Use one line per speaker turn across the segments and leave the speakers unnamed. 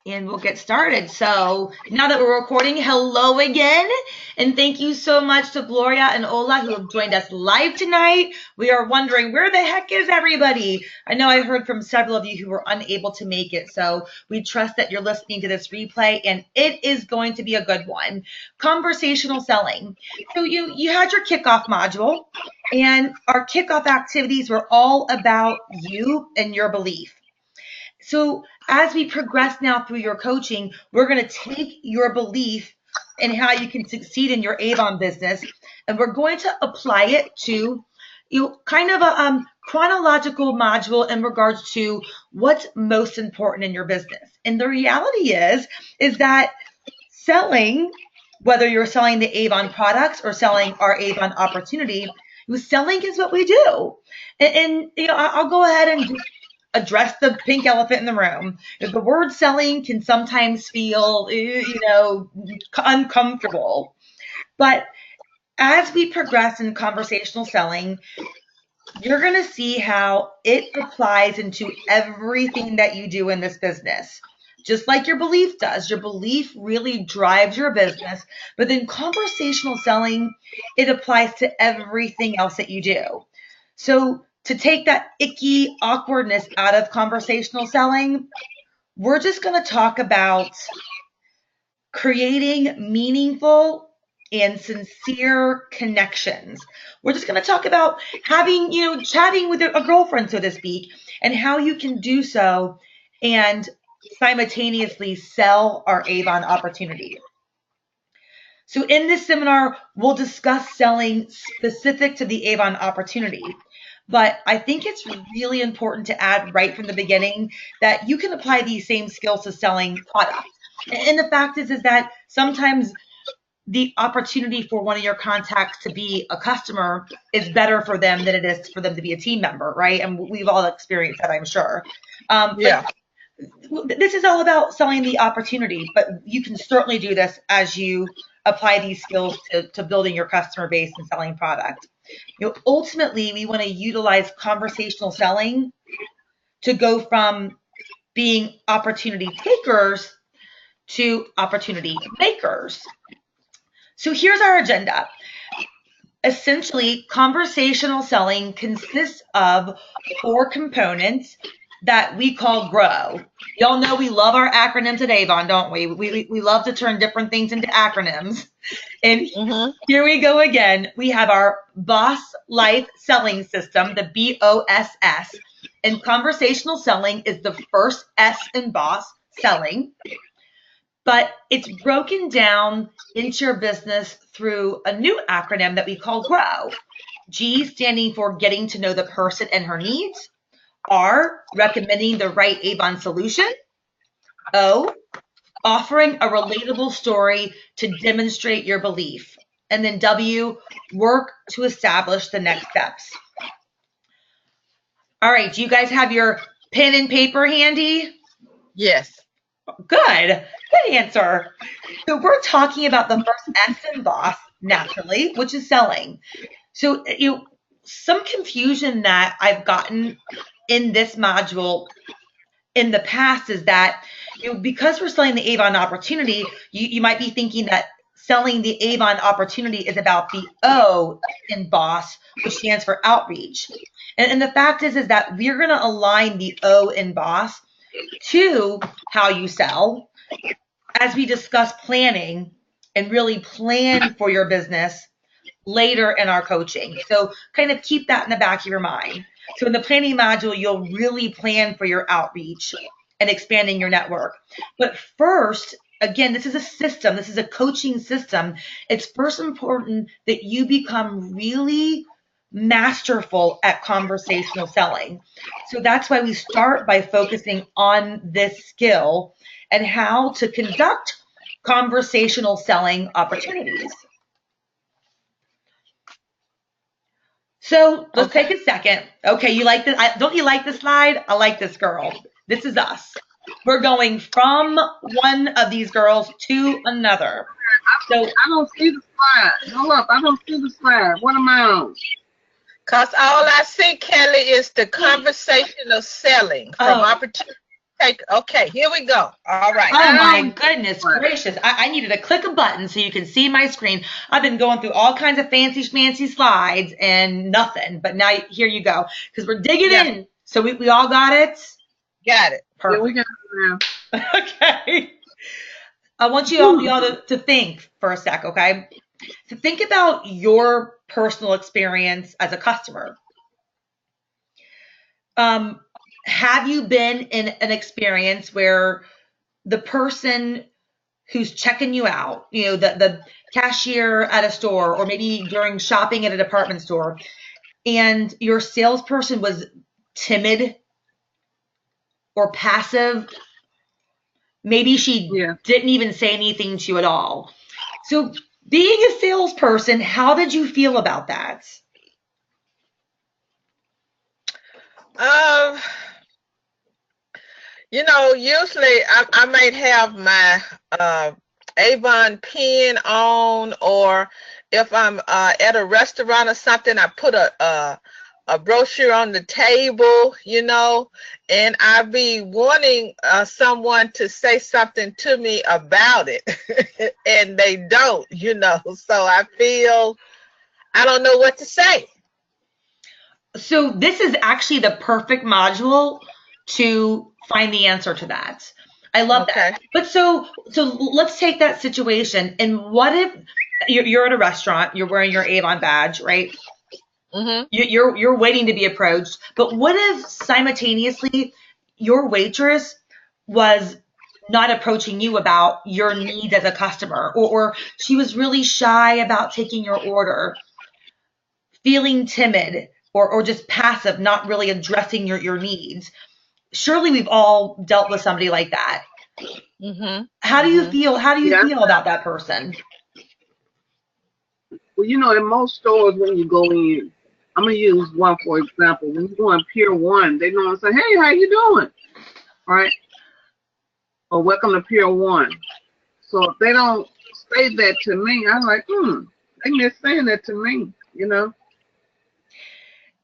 And we'll get started. So now that we're recording, hello again. And thank you so much to Gloria and Ola who have joined us live tonight. We are wondering, where the heck is everybody? I know I heard from several of you who were unable to make it. So we trust that you're listening to this replay and it is going to be a good one. Conversational selling. So you had your kickoff module and our kickoff activities were all about you and your belief. So as we progress now through your coaching, we're going to take your belief and how you can succeed in your Avon business, and we're going to apply it to kind of a chronological module in regards to what's most important in your business. And the reality is that selling, whether you're selling the Avon products or selling our Avon opportunity, selling is what we do. And I'll go ahead and just address the pink elephant in the room. The word selling can sometimes feel, uncomfortable. But as we progress in conversational selling, you're going to see how it applies into everything that you do in this business. Just like your belief does. Your belief really drives your business. But then conversational selling, it applies to everything else that you do. So to take that icky awkwardness out of conversational selling, we're just going to talk about creating meaningful and sincere connections. We're just going to talk about having, chatting with a girlfriend, so to speak, and how you can do so and simultaneously sell our Avon opportunity. So in this seminar, we'll discuss selling specific to the Avon opportunity. But I think it's really important to add right from the beginning that you can apply these same skills to selling products. And the fact is that sometimes the opportunity for one of your contacts to be a customer is better for them than it is for them to be a team member, right? And we've all experienced that, I'm sure.
Yeah.
This is all about selling the opportunity, but you can certainly do this as you apply these skills to building your customer base and selling product. Ultimately, we want to utilize conversational selling to go from being opportunity takers to opportunity makers. So here's our agenda. Essentially, conversational selling consists of 4 components that we call GROW. Y'all know we love our acronyms at Avon, don't we? We love to turn different things into acronyms. And here we go again. We have our Boss Life Selling System, the BOSS. And conversational selling is the first S in boss, selling. But it's broken down into your business through a new acronym that we call GROW. G standing for getting to know the person and her needs. R, recommending the right Avon solution. O, offering a relatable story to demonstrate your belief. And then W, work to establish the next steps. All right, do you guys have your pen and paper handy?
Yes.
Good answer. So we're talking about the first S in boss, naturally, which is selling. So, some confusion that I've gotten in this module in the past is that because we're selling the Avon opportunity, you might be thinking that selling the Avon opportunity is about the O in boss, which stands for outreach. And the fact is that we're going to align the O in boss to how you sell as we discuss planning and really plan for your business later in our coaching. So kind of keep that in the back of your mind. So in the planning module, you'll really plan for your outreach and expanding your network. But first, again, this is a system. This is a coaching system. It's first important that you become really masterful at conversational selling. So that's why we start by focusing on this skill and how to conduct conversational selling opportunities. So let's take a second. Okay, you like this? Don't you like this slide? I like this girl. This is us. We're going from one of these girls to another.
So I don't see the slide. Hold up, I don't see the slide. What am I on?
Because all I see, Kelly, is the conversational selling from opportunity Okay, here we go. All right.
Oh
Now
my
we
goodness
what?
gracious. I needed to click a button so you can see my screen. I've been going through all kinds of fancy schmancy slides and nothing. But now here you go. Because we're digging
Yeah,
in. So we all got it?
got it.
Yeah, we
Perfect.
got it now.
Okay. I want
Whew.
y'all to think for a sec, okay? So think about your personal experience as a customer. Um, have you been in an experience where the person who's checking you out, the cashier at a store, or maybe during shopping at a department store, and your salesperson was timid or passive? Maybe she
Yeah.
didn't even say anything to you at all. So, being a salesperson, how did you feel about that?
Um, usually I might have my Avon pen on, or if I'm at a restaurant or something, I put a brochure on the table, and I be wanting someone to say something to me about it, and they don't. So I feel I don't know what to say.
So, this is actually the perfect module to find the answer to that. I love that.
Okay.
But so let's take that situation. And what if you're at a restaurant, you're wearing your Avon badge, right?
Mhm.
You're waiting to be approached. But what if simultaneously your waitress was not approaching you about your needs as a customer, or she was really shy about taking your order, feeling timid, or just passive, not really addressing your needs? Surely we've all dealt with somebody like that.
Mhm.
How do you
Mhm.
feel? How do you
Yeah.
feel about that person?
Well, in most stores when you go in, I'm gonna use one for example. When you go in Pier 1, they know and say, "Hey, how you doing?" Right? Or "Welcome to Pier 1." So if they don't say that to me, I'm like, they miss saying that to me.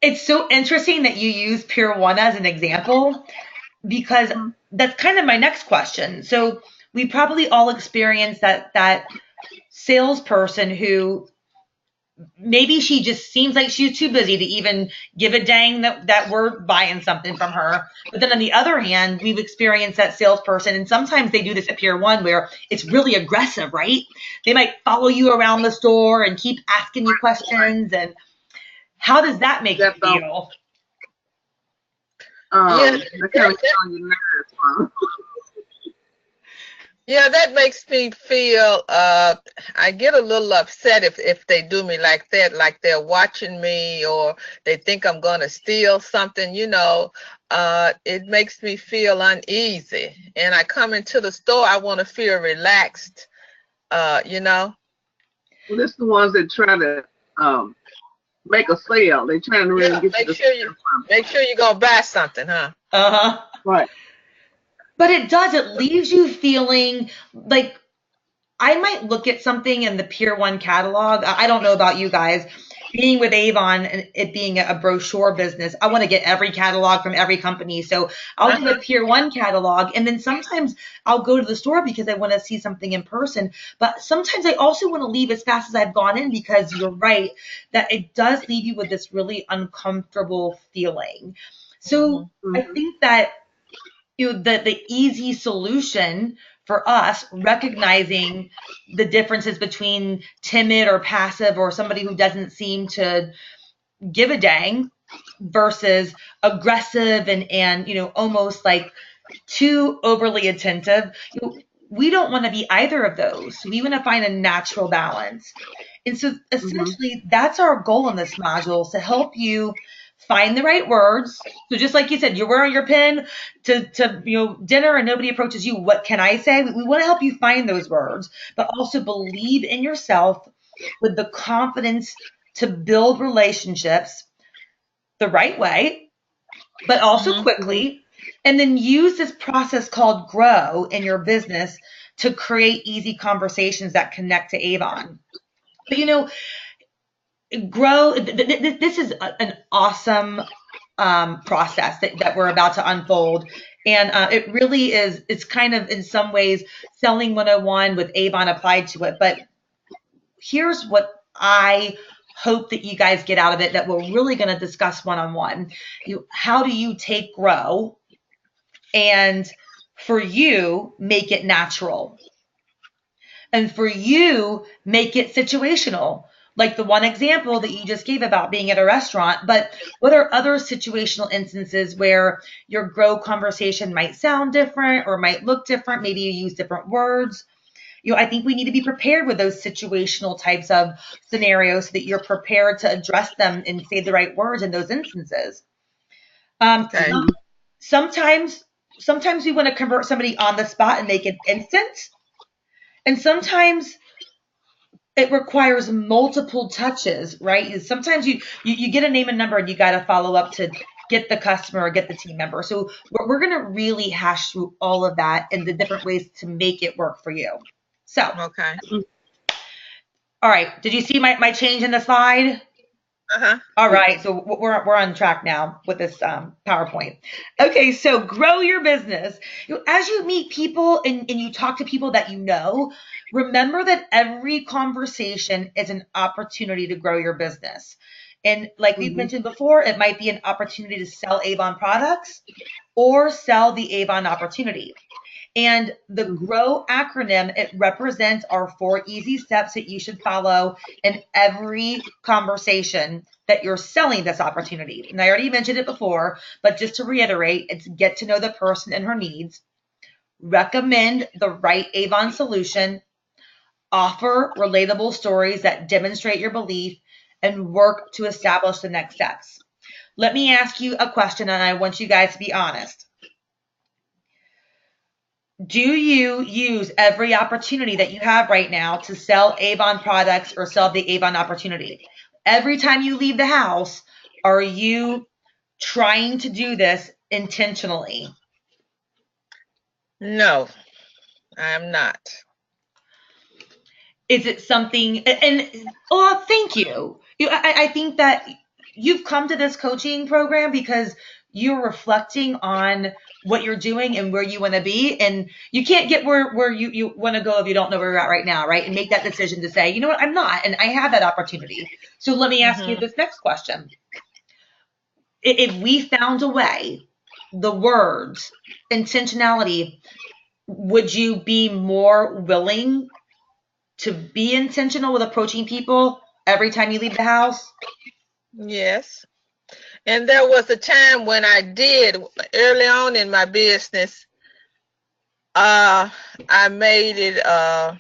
It's so interesting that you use Pier 1 as an example, because
Mhm.
that's kind of my next question. So we probably all experience that salesperson who maybe she just seems like she's too busy to even give a dang that we're buying something from her. But then on the other hand, we've experienced that salesperson, and sometimes they do this at Pier 1 where it's really aggressive, right? They might follow you around the store and keep asking you questions. And how does that make you
That's all.
feel?
Yeah,
That kind of get on your nerves, huh?
yeah, that makes me feel I get a little upset if they do me like that, like they're watching me or they think I'm gonna steal something. It makes me feel uneasy. And I come into the store, I want to feel relaxed, you know.
Well, it's the ones that try to make a sale. They trying to really
Yeah,
get you
make
to
sure you
spend something.
make sure you're gonna buy something, huh?
Uh-huh.
Right.
But it leaves you feeling like I might look at something in the Pier 1 catalog. I don't know about you guys. Being with Avon and it being a brochure business, I want to get every catalog from every company. So I'll do a
Uh-huh.
Pier 1 catalog. And then sometimes I'll go to the store because I want to see something in person. But sometimes I also want to leave as fast as I've gone in, because you're right that it does leave you with this really uncomfortable feeling. So
Mhm.
I
Mm-hmm.
think that the easy solution for us, recognizing the differences between timid or passive, or somebody who doesn't seem to give a dang, versus aggressive and almost like too overly attentive. We don't want to be either of those. So we want to find a natural balance. And so
Mm-hmm.
essentially that's our goal in this module, is to help you find the right words. So just like you said, you're wearing your pin to dinner and nobody approaches you. What can I say? We want to help you find those words, but also believe in yourself with the confidence to build relationships the right way, but also
Mhm.
Mm-hmm.
quickly. And then use this process called grow in your business to create easy conversations that connect to Avon. But grow. This is an awesome process that we're about to unfold. And it really is, it's kind of in some ways selling 101 with Avon applied to it. But here's what I hope that you guys get out of it that we're really going to discuss one-on-one. How do you take grow and for you make it natural? And for you, make it situational. Like the one example that you just gave about being at a restaurant, but what are other situational instances where your grow conversation might sound different or might look different? Maybe you use different words. I think we need to be prepared with those situational types of scenarios so that you're prepared to address them and say the right words in those instances.
Okay.
Sometimes we want to convert somebody on the spot and make it instant. And sometimes it requires multiple touches, right? Sometimes you get a name and number and you got to follow up to get the customer or get the team member. So we're going to really hash through all of that and the different ways to make it work for you. So,
Okay.
All right. Did you see my change in the slide?
Uh-huh.
All right, so we're on track now with this PowerPoint. Okay, so grow your business. As you meet people and you talk to people that you know, remember that every conversation is an opportunity to grow your business. And like we've mentioned before, it might be an opportunity to sell Avon products or sell the Avon opportunity. And the GROW acronym, it represents our 4 easy steps that you should follow in every conversation that you're selling this opportunity. And I already mentioned it before, but just to reiterate, it's get to know the person and her needs, recommend the right Avon solution, offer relatable stories that demonstrate your belief, and work to establish the next steps. Let me ask you a question, and I want you guys to be honest. Do you use every opportunity that you have right now to sell Avon products or sell the Avon opportunity? Every time you leave the house, are you trying to do this intentionally?
No, I am not.
Is it something, and oh, thank you. I think that you've come to this coaching program because you're reflecting on what you're doing and where you want to be. And you can't get where you want to go if you don't know where you're at right now, right? And make that decision to say, you know what, I'm not, and I have that opportunity. So let me ask you this next question. If we found a way, the words, intentionality, would you be more willing to be intentional with approaching people every time you leave the house?
Yes. And there was a time when I did early on in my business. I made it a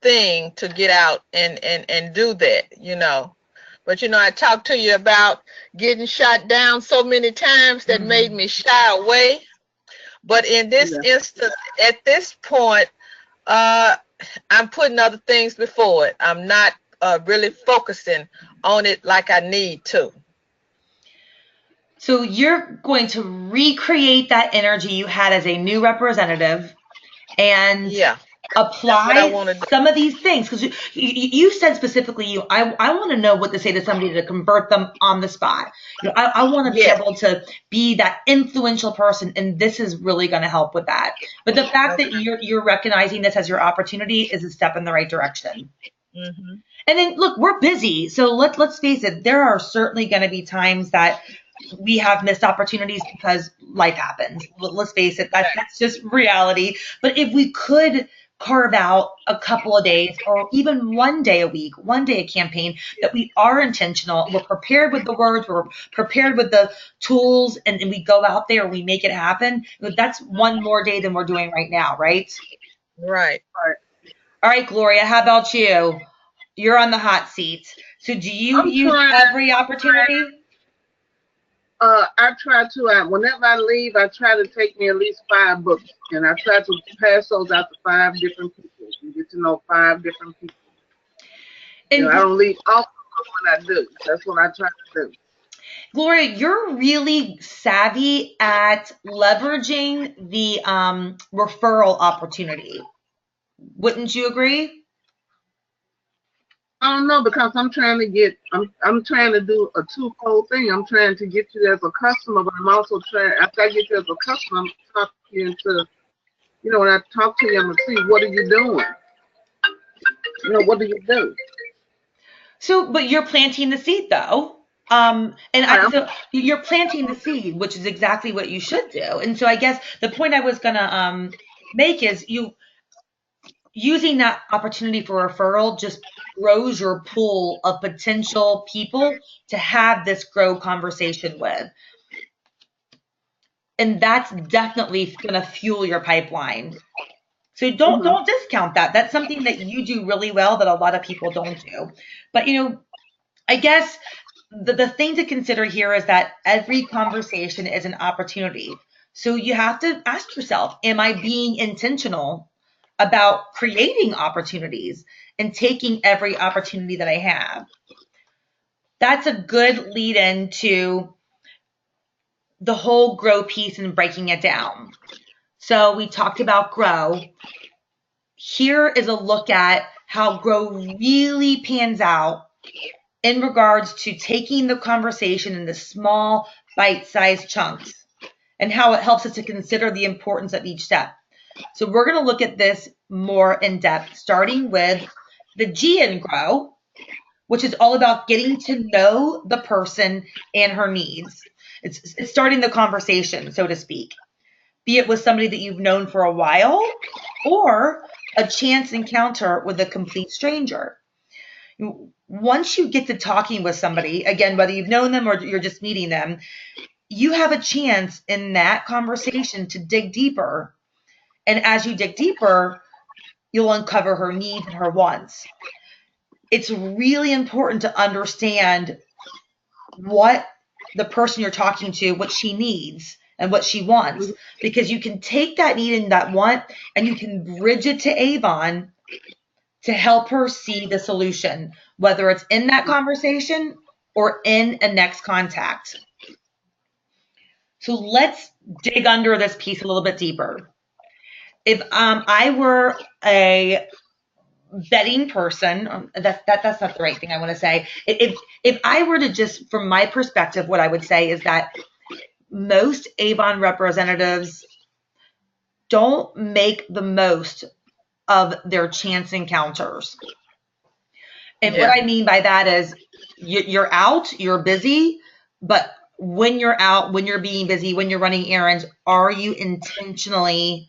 thing to get out and do that. But I talked to you about getting shot down so many times that made me shy away. But in this instance, at this point, I'm putting other things before it. I'm not really focusing on it like I need to.
So you're going to recreate that energy you had as a new representative and apply some of these things, because you said specifically, I want to know what to say to somebody to convert them on the spot. I want to be able to be that influential person, and this is really going to help with that. But the fact that you're recognizing this as your opportunity is a step in the right direction. And then look, we're busy, so let's face it, there are certainly going to be times that we have missed opportunities because life happens. Let's face it, that's just reality. But if we could carve out a couple of days or even one day a week, one day a campaign, that we are intentional, we're prepared with the words, we're prepared with the tools, and we go out there and we make it happen, that's one more day than we're doing right now, right?
Right.
All right, Gloria, how about you? You're on the hot seat. So do you use every opportunity?
I try to. Whenever I leave, I try to take me at least 5 books, and I try to pass those out to 5 different people. You get to know 5 different people. And I don't leave off when I do. That's what I try to do.
Gloria, you're really savvy at leveraging the referral opportunity. Wouldn't you agree?
I don't know because I'm trying to get I'm trying to do a twofold thing. I'm trying to get you as a customer, but I'm also trying after I get you as a customer, I'm talking you into when I talk to you, I'm gonna see what are you doing. What do you do?
So, but you're planting the seed though.
Right,
So you're planting the seed, which is exactly what you should do. And so I guess the point I was gonna make is you using that opportunity for referral just grows your pool of potential people to have this grow conversation with. And that's definitely gonna fuel your pipeline. So
mm-hmm.
don't discount that. That's something that you do really well that a lot of people don't do. But I guess the thing to consider here is that every conversation is an opportunity. So you have to ask yourself, am I being intentional about creating opportunities and taking every opportunity that I have? That's a good lead into the whole grow piece and breaking it down. So we talked about grow. Here is a look at how grow really pans out in regards to taking the conversation into small, bite-sized chunks and how it helps us to consider the importance of each step. So we're going to look at this more in depth, starting with the G in grow, which is all about getting to know the person and her needs. It's starting the conversation, so to speak, be it with somebody that you've known for a while or a chance encounter with a complete stranger. Once you get to talking with somebody, again, whether you've known them or you're just meeting them, you have a chance in that conversation to dig deeper. And as you dig deeper, you'll uncover her needs and her wants. It's really important to understand what the person you're talking to, what she needs and what she wants, because you can take that need and that want and you can bridge it to Avon to help her see the solution, whether it's in that conversation or in a next contact. So let's dig under this piece a little bit deeper. If I were a vetting person, that's not the right thing I want to say. If I were to just, from my perspective, what I would say is that most Avon representatives don't make the most of their chance encounters. And what I mean by that is you're out, you're busy, but when you're out, when you're being busy, when you're running errands, are you intentionally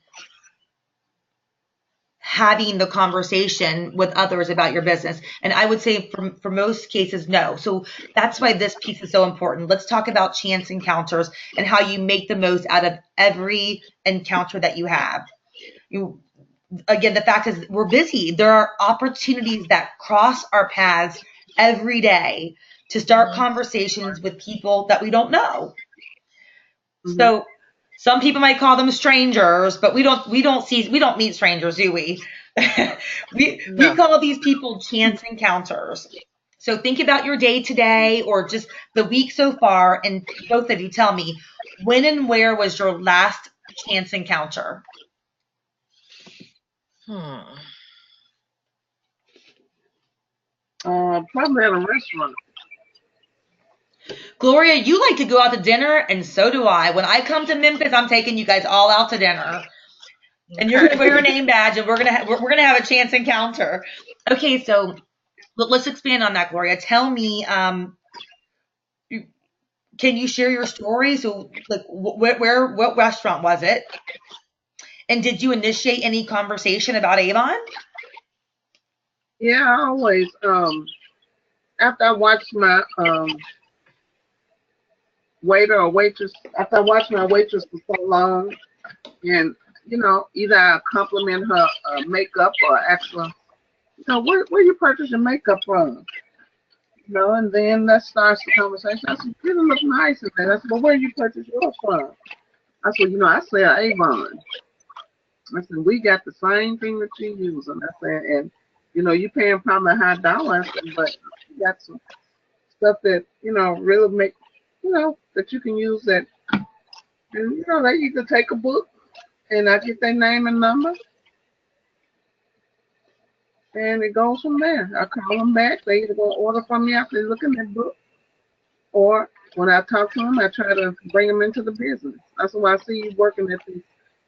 having the conversation with others about your business? And I would say for most cases, no. So that's why this piece is so important. Let's talk about chance encounters and how you make the most out of every encounter that you have. Again, the fact is we're busy. There are opportunities that cross our paths every day to start conversations with people that we don't know. So some people might call them strangers, but we don't meet strangers, do we? We call these people chance encounters. So think about your day today or just the week so far, and both of you tell me, when and where was your last chance encounter?
Probably at a restaurant.
Gloria, you like to go out to dinner, and so do I. When I come to Memphis, I'm taking you guys all out to dinner, and you're gonna wear a name badge, and we're gonna have a chance encounter. Okay, so let's expand on that, Gloria. Tell me, can you share your story? So, like, what restaurant was it, and did you initiate any conversation about Avon?
Yeah, I always after I watch my waiter or waitress, after I watch my waitress for so long, and either I compliment her makeup or actually, where you purchase your makeup from? And then that starts the conversation. I said, you look nice in there. I said, well, where you purchase yours from? I said, I sell Avon. I said, we got the same thing that you use. And I said, and you paying probably a high dollar, but you got some stuff that, really make, that you can use that, and, that you can take a book and I get their name and number. And it goes from there. I call them back. They either go order from me after they look in that book, or when I talk to them, I try to bring them into the business. That's why I see you working at the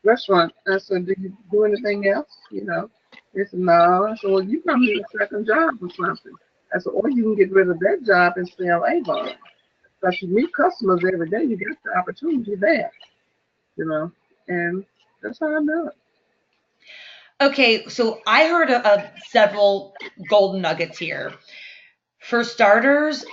restaurant. I said, do you do anything else? You know, they said, no. I said, well, you probably need a second job or something. I said, or you can get rid of that job and sell Avon. Because you meet customers every day, you get the opportunity there, you know, and that's how I do it.
Okay, so I heard several golden nuggets here. For starters,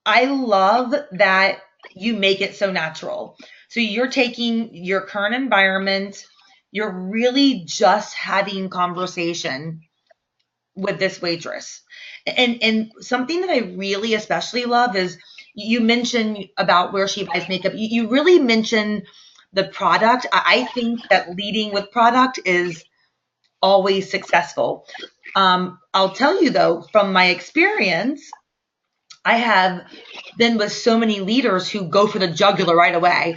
I love that you make it so natural. So you're taking your current environment, you're really just having conversation with this waitress. And something that I really especially love is you mentioned about where she buys makeup. You really mentioned the product. I think that leading with product is always successful. I'll tell you though, from my experience, I have been with so many leaders who go for the jugular right away.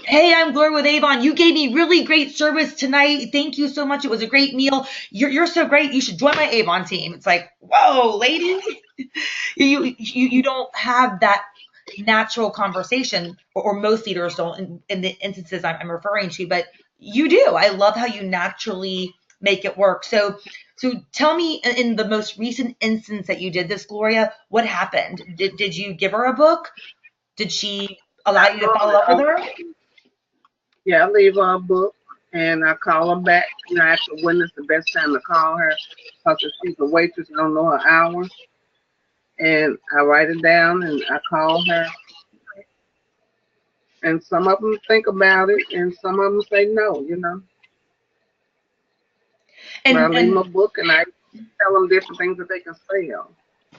Hey, I'm Gloria with Avon. You gave me really great service tonight. Thank you so much. It was a great meal. You're so great. You should join my Avon team. It's like, whoa, lady, you don't have that natural conversation, or most leaders don't in the instances I'm referring to, but you do. I love how you naturally make it work. So tell me, in the most recent instance that you did this, Gloria, what happened? Did you give her a book? Did she allow you to follow up with her?
Yeah, I leave her a book and I call her back. You know, I ask her when is the best time to call her because if she's a waitress, I don't know her hours. And I write it down and I call her. And some of them think about it and some of them say no, you know. But I leave them a
And
book and I tell them different things that they can sell.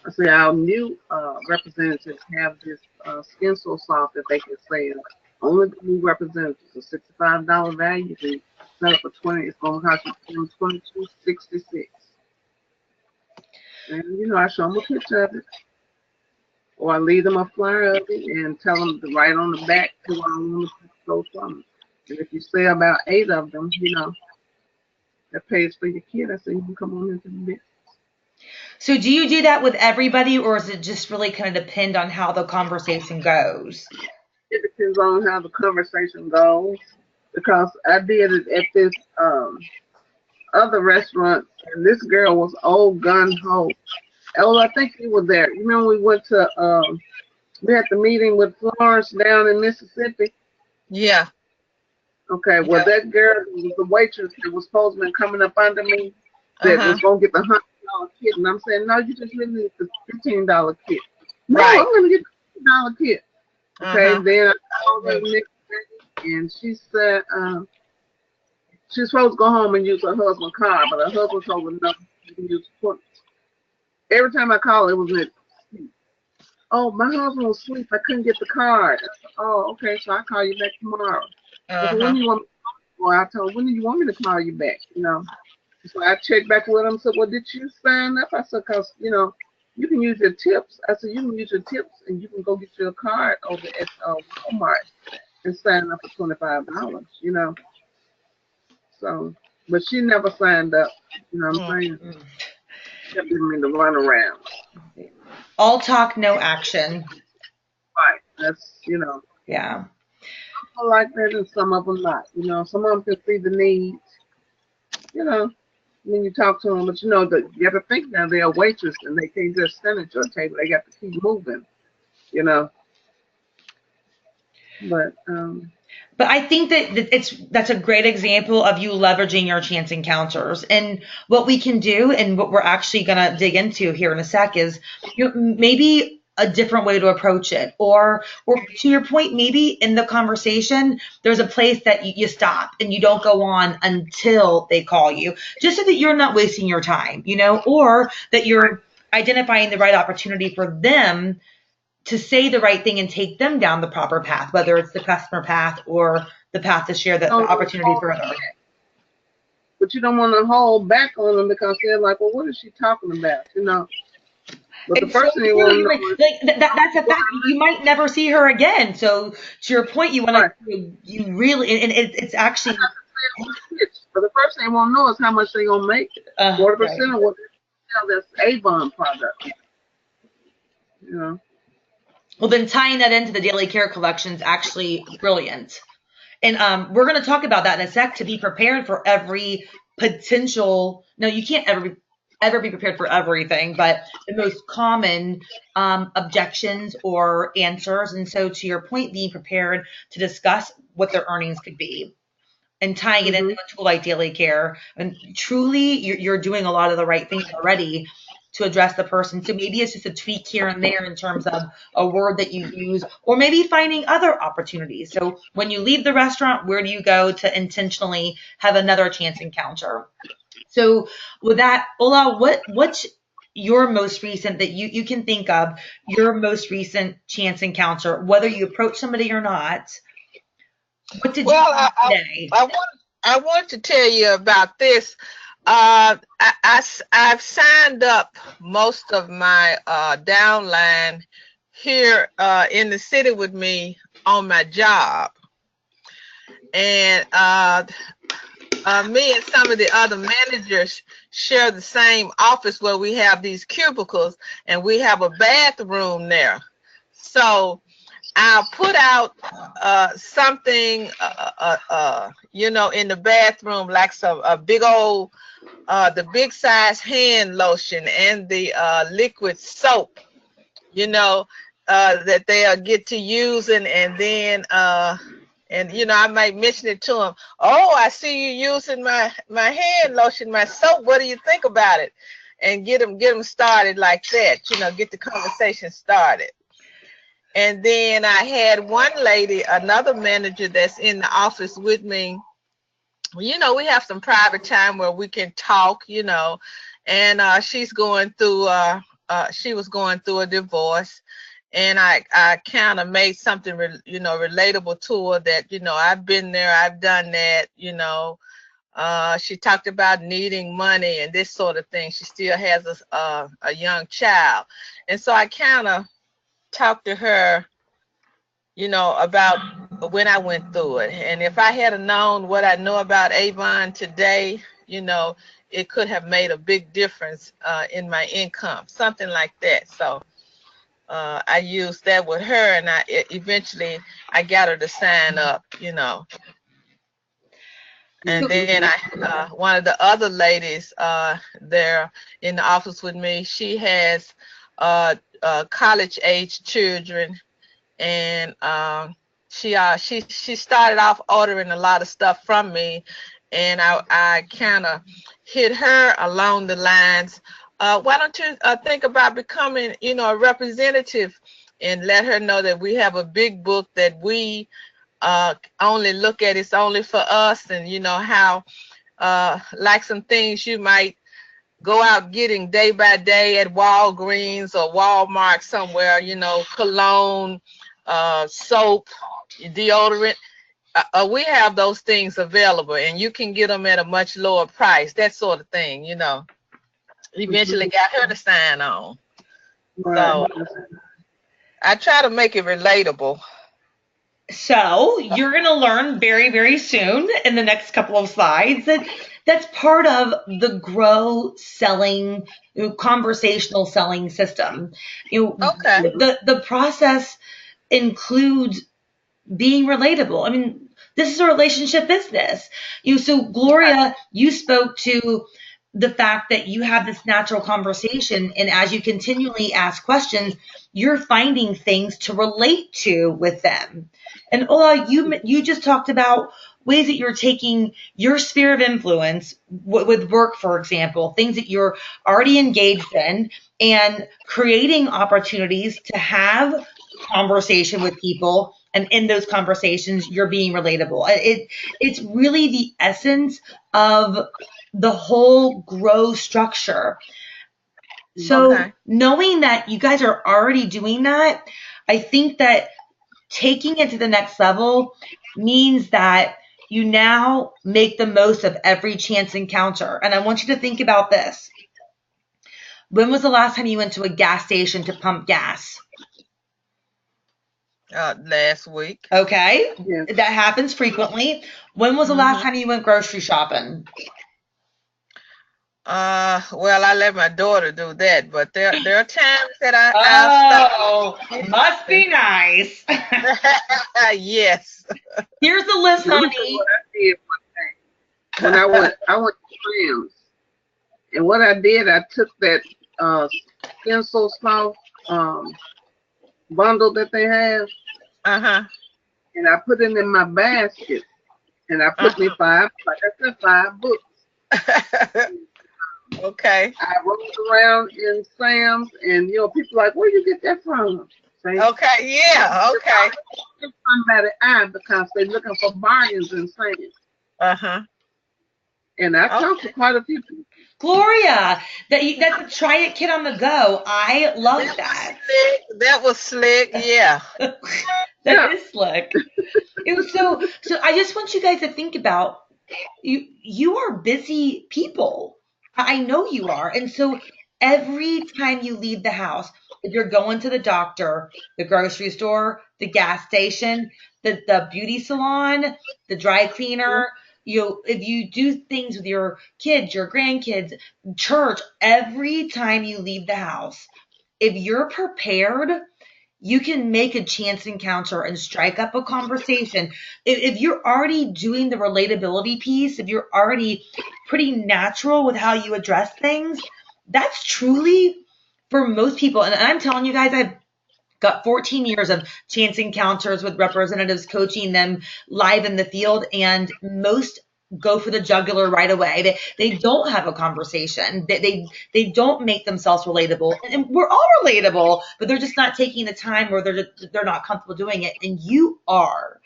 I say our new representatives have this skin so soft that they can sell. Only the new representatives, a $65 value. If you sell it for 20, it's gonna cost you $22.66. And you know, I show them a picture of it, or I leave them a flyer of it and tell them to write on the back to I want to go from it. And if you sell about 8 of them, you know, that pays for your kid. I say you can come on into the business.
so do you do that with everybody, or does it just really kind of depend on how the conversation goes?
It depends on how the conversation goes. Because I did it at this other restaurant, and this girl was old gun ho. Oh, I think you were there. You remember we went to we had the meeting with Florence down in Mississippi.
Yeah.
Okay, well that girl was the waitress that was supposed to be coming up under me that
Uh-huh.
was gonna get the $100 kit, and I'm saying no, you just really need the $15 kit. No,
Right.
I'm gonna get the $15 kit. Okay,
Uh-huh.
then I called her the next day, and she said she's supposed to go home and use her husband's car, but her husband told her no, you can use the points. Every time I called, it was next. Oh, my husband was asleep. I couldn't get the card. I said, oh, okay, so I'll call you back tomorrow. I said, when
Uh-huh.
do you want me to call? Well, I told her, when do you want me to call you back? You know. So I checked back with him. Said, well, did you sign up? I said, because, you know, you can use your tips. I said, you can use your tips and you can go get your card over at Walmart and sign up for $25, you know. So, but she never signed up. You know what I'm saying?
Mm.
She kept giving me the runaround.
All talk, no action.
Right. That's, you know,
Yeah.
some like that and some of them not. You know, some of them can see the needs, you know, when you talk to them. But, you know, you have to think now they're a waitress and they can't just stand at your table. They got to keep moving, you know. But,
But I think that's a great example of you leveraging your chance encounters. And what we can do, and what we're actually going to dig into here in a sec, is maybe a different way to approach it, or to your point, maybe in the conversation there's a place that you stop and you don't go on until they call you, just so that you're not wasting your time, or that you're identifying the right opportunity for them to say the right thing and take them down the proper path, whether it's the customer path or the path to share the
don't
opportunity further.
but you don't want to hold back on them because they're like, well, what is she talking about? You know. But the
It's so
first thing they want
true.
to
Like,
know is
that's a fact. You might never see her again. So to your point, you want
right.
to, you really, and it's actually,
But the first thing they want to know is how much they gonna make. 40%
right.
of what. sell this Avon product. You know.
Well, then tying that into the daily care collection is actually brilliant. And we're going to talk about that in a sec, to be prepared for every potential. No, you can't ever be prepared for everything, but the most common objections or answers. And so, to your point, being prepared to discuss what their earnings could be and tying it into a tool like daily care. And truly, you're doing a lot of the right things already to address the person. So maybe it's just a tweak here and there in terms of a word that you use, or maybe finding other opportunities. So when you leave the restaurant, where do you go to intentionally have another chance encounter? So with that, Ola, what's your most recent that you can think of, your most recent chance encounter, whether you approach somebody or not? What did you do today?
I want to tell you about this. I've signed up most of my downline here in the city with me on my job. And me and some of the other managers share the same office where we have these cubicles, and we have a bathroom there. So I'll put out something, in the bathroom, like a big old, the big size hand lotion and the liquid soap, that they'll get to using, and then, I might mention it to them. Oh, I see you using my hand lotion, my soap. What do you think about it? And get them started like that, get the conversation started. And then I had one lady, another manager that's in the office with me. We have some private time where we can talk, and she's going through, she was going through a divorce. And I kind of made something, relatable to her that, I've been there, I've done that, she talked about needing money and this sort of thing. She still has a young child. And so I kind of talk to her, about when I went through it. And if I had known what I know about Avon today, it could have made a big difference in my income, something like that. So I used that with her, and eventually I got her to sign up, And then one of the other ladies there in the office with me, she has college age children. And she started off ordering a lot of stuff from me, and I kind of hit her along the lines. Why don't you think about becoming, a representative, and let her know that we have a big book that we only look at. It's only for us, and how like some things you might go out getting day by day at Walgreens or Walmart somewhere, cologne, soap, deodorant. We have those things available, and you can get them at a much lower price, that sort of thing, Eventually got her to sign on. Right. So I try to make it relatable.
So you're going to learn very, very soon in the next couple of slides that that's part of the grow selling, conversational selling system.
Okay.
The process includes being relatable. I mean, this is a relationship business. So Gloria, you spoke to the fact that you have this natural conversation, and as you continually ask questions, you're finding things to relate to with them. And Ola, you just talked about ways that you're taking your sphere of influence with work, for example, things that you're already engaged in, and creating opportunities to have conversation with people. And in those conversations, you're being relatable. It's really the essence of the whole grow structure. So knowing that you guys are already doing that, I think that taking it to the next level means that you now make the most of every chance encounter. And I want you to think about this. When was the last time you went to a gas station to pump gas?
Last week.
Okay. Yeah. That happens frequently. When was the last time you went grocery shopping?
Well, I let my daughter do that, but there are times that I'll stop.
Oh, must be nice.
Yes.
Here's the list,
Let me tell you what
honey.
I did when I went to Sam's, and what I did, I took that Skin So Soft bundle that they have,
Uh-huh.
and I put it in my basket, and I put me
Uh-huh.
five, like I said, 5 books.
Okay.
I rolled around in Sam's, and people like, where you get that from? Say,
Okay. Yeah. Okay.
it's somebody eye because they're looking for bargains in Sam's.
Uh-huh.
And I talked to
Okay.
quite a few people.
Gloria, that's a try it kit on the go. I love
That was
that.
slick. That was slick. Yeah.
That
Yeah.
is slick. It was so I just want you guys to think about you are busy people. I know you are. And so every time you leave the house, if you're going to the doctor, the grocery store, the gas station, the beauty salon, the dry cleaner, if you do things with your kids, your grandkids, church, every time you leave the house, if you're prepared, you can make a chance encounter and strike up a conversation. If you're already doing the relatability piece, if you're already pretty natural with how you address things, that's truly for most people. And I'm telling you guys, I've got 14 years of chance encounters with representatives, coaching them live in the field, and most go for the jugular right away. They don't have a conversation. They don't make themselves relatable, and we're all relatable, but they're just not taking the time, or they're not comfortable doing it, and you are.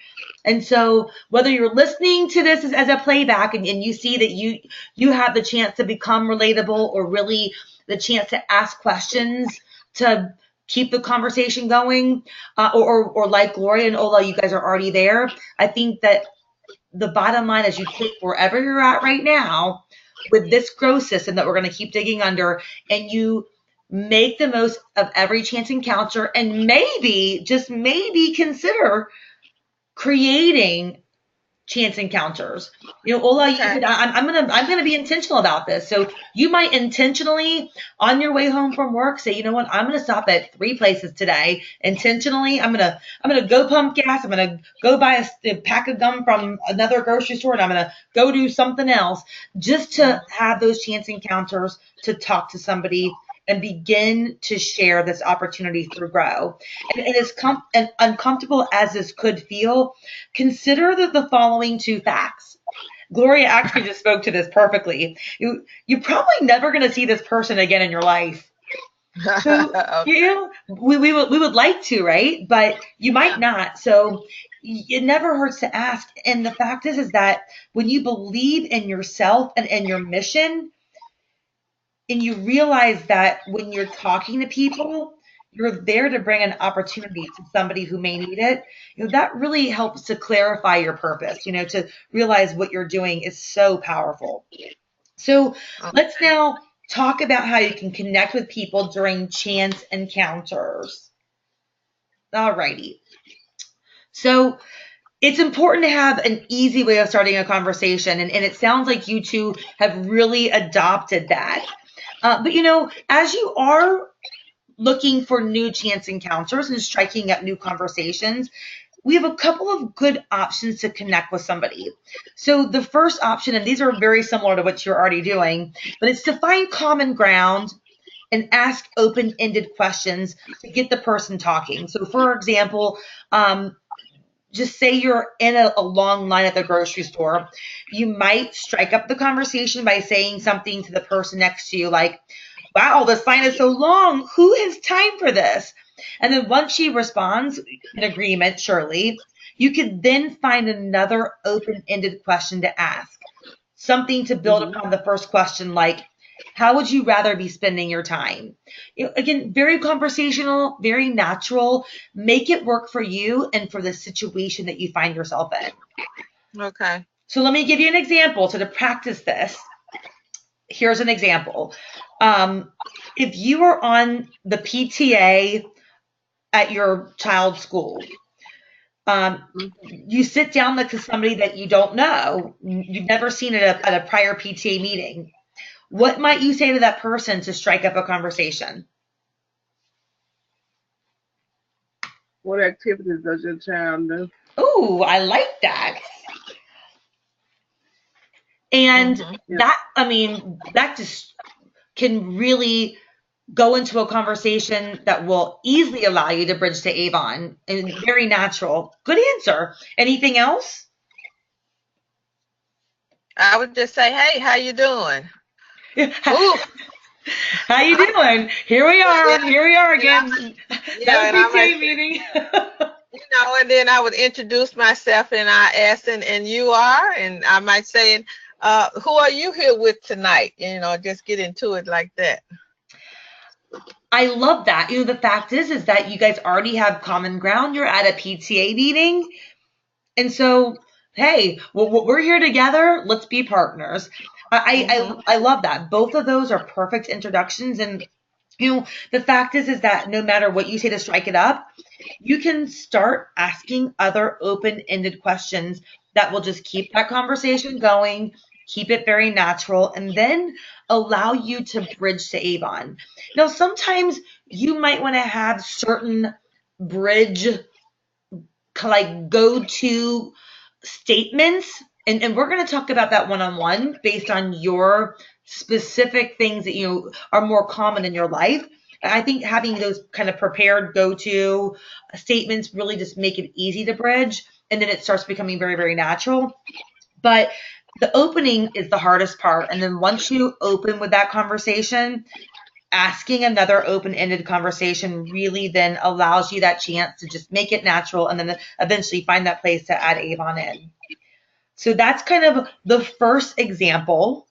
And so whether you're listening to this as a playback, and you see that you have the chance to become relatable, or really the chance to ask questions to keep the conversation going, or like Gloria and Ola, you guys are already there. I think that the bottom line is you take wherever you're at right now with this growth system that we're going to keep digging under, and you make the most of every chance encounter, and maybe, just maybe, consider creating chance encounters. Ola, you
Okay.
said I'm gonna be intentional about this. So you might intentionally, on your way home from work, say, you know what, I'm gonna stop at 3 places today. Intentionally, I'm gonna go pump gas. I'm gonna go buy a pack of gum from another grocery store, and I'm gonna go do something else, just to have those chance encounters, to talk to somebody and begin to share this opportunity through grow. And and uncomfortable as this could feel, consider the following two facts. Gloria actually just spoke to this perfectly. You're probably never going to see this person again in your life. So,
Okay.
we would like to, right? But you might
Yeah.
not. So it never hurts to ask. And the fact is that when you believe in yourself and your mission, and you realize that when you're talking to people, you're there to bring an opportunity to somebody who may need it. That really helps to clarify your purpose, to realize what you're doing is so powerful. So let's
Okay.
now talk about how you can connect with people during chance encounters. Alrighty. So it's important to have an easy way of starting a conversation. And it sounds like you two have really adopted that. But as you are looking for new chance encounters and striking up new conversations, we have a couple of good options to connect with somebody. So the first option, and these are very similar to what you're already doing, but it's to find common ground and ask open-ended questions to get the person talking. So for example, just say you're in a long line at the grocery store, you might strike up the conversation by saying something to the person next to you like, wow, this line is so long. Who has time for this? And then once she responds in agreement, surely, you could then find another open ended question to ask, something to build
Hmm.
upon the first question, like, how would you rather be spending your time? Again, very conversational, very natural. Make it work for you and for the situation that you find yourself in.
Okay.
So let me give you an example. So to practice this, here's an example. Um, if you are on the PTA at your child's school, you sit down next to somebody that you don't know, you've never seen at a prior PTA meeting. What might you say to that person to strike up a conversation?
What activities does your child do?
Oh, I like that. And
Yeah.
that, I mean, that just can really go into a conversation that will easily allow you to bridge to Avon and very natural. Good answer. Anything else?
I would just say, hey, how you doing? Ooh,
How you doing? Here we are.
yeah,
Here we are
yeah,
again. That
yeah,
was
and I might
PTA
say,
meeting.
and then I would introduce myself and I ask, and you are, and I might say, who are you here with tonight? Just get into it like that.
I love that. The fact is that you guys already have common ground. You're at a PTA meeting. And so, hey, we're here together. Let's be partners.
Mm-hmm.
I love that. Both of those are perfect introductions. And the fact is that no matter what you say to strike it up, you can start asking other open-ended questions that will just keep that conversation going, keep it very natural, and then allow you to bridge to Avon. Now, sometimes you might want to have certain bridge like go-to statements, and we're going to talk about that one-on-one based on your specific things that are more common in your life. I think having those kind of prepared go-to statements really just make it easy to bridge, and then it starts becoming very, very natural. But the opening is the hardest part, and then once you open with that conversation, asking another open-ended conversation really then allows you that chance to just make it natural and then eventually find that place to add Avon in. So that's kind of the first example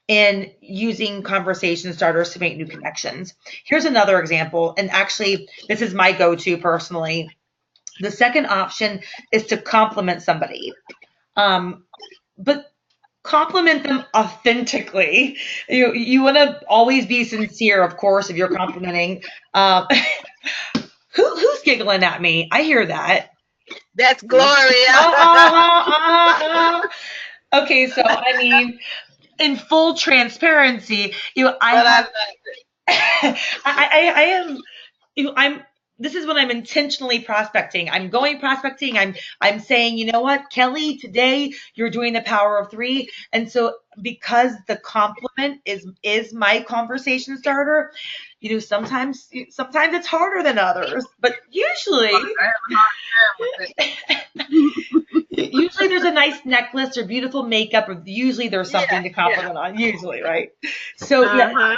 in using conversation starters to make new connections. Here's another example, and actually this is my go-to personally. The second option is to compliment somebody. But compliment them authentically. You want to always be sincere, of course, if you're complimenting. Um, who's giggling at me? I hear that.
That's Gloria.
Okay, so I mean, in full transparency, I
But I
have,
love it.
I am I'm this is when I'm intentionally prospecting. I'm going prospecting. I'm saying, you know what, Kelly, today you're doing the power of three. And so because the compliment is my conversation starter, sometimes it's harder than others, but usually
I have a hard time with
usually there's a nice necklace or beautiful makeup, or usually there's
Yeah,
something to
yeah.
compliment on, usually, right? So yeah.
Uh-huh.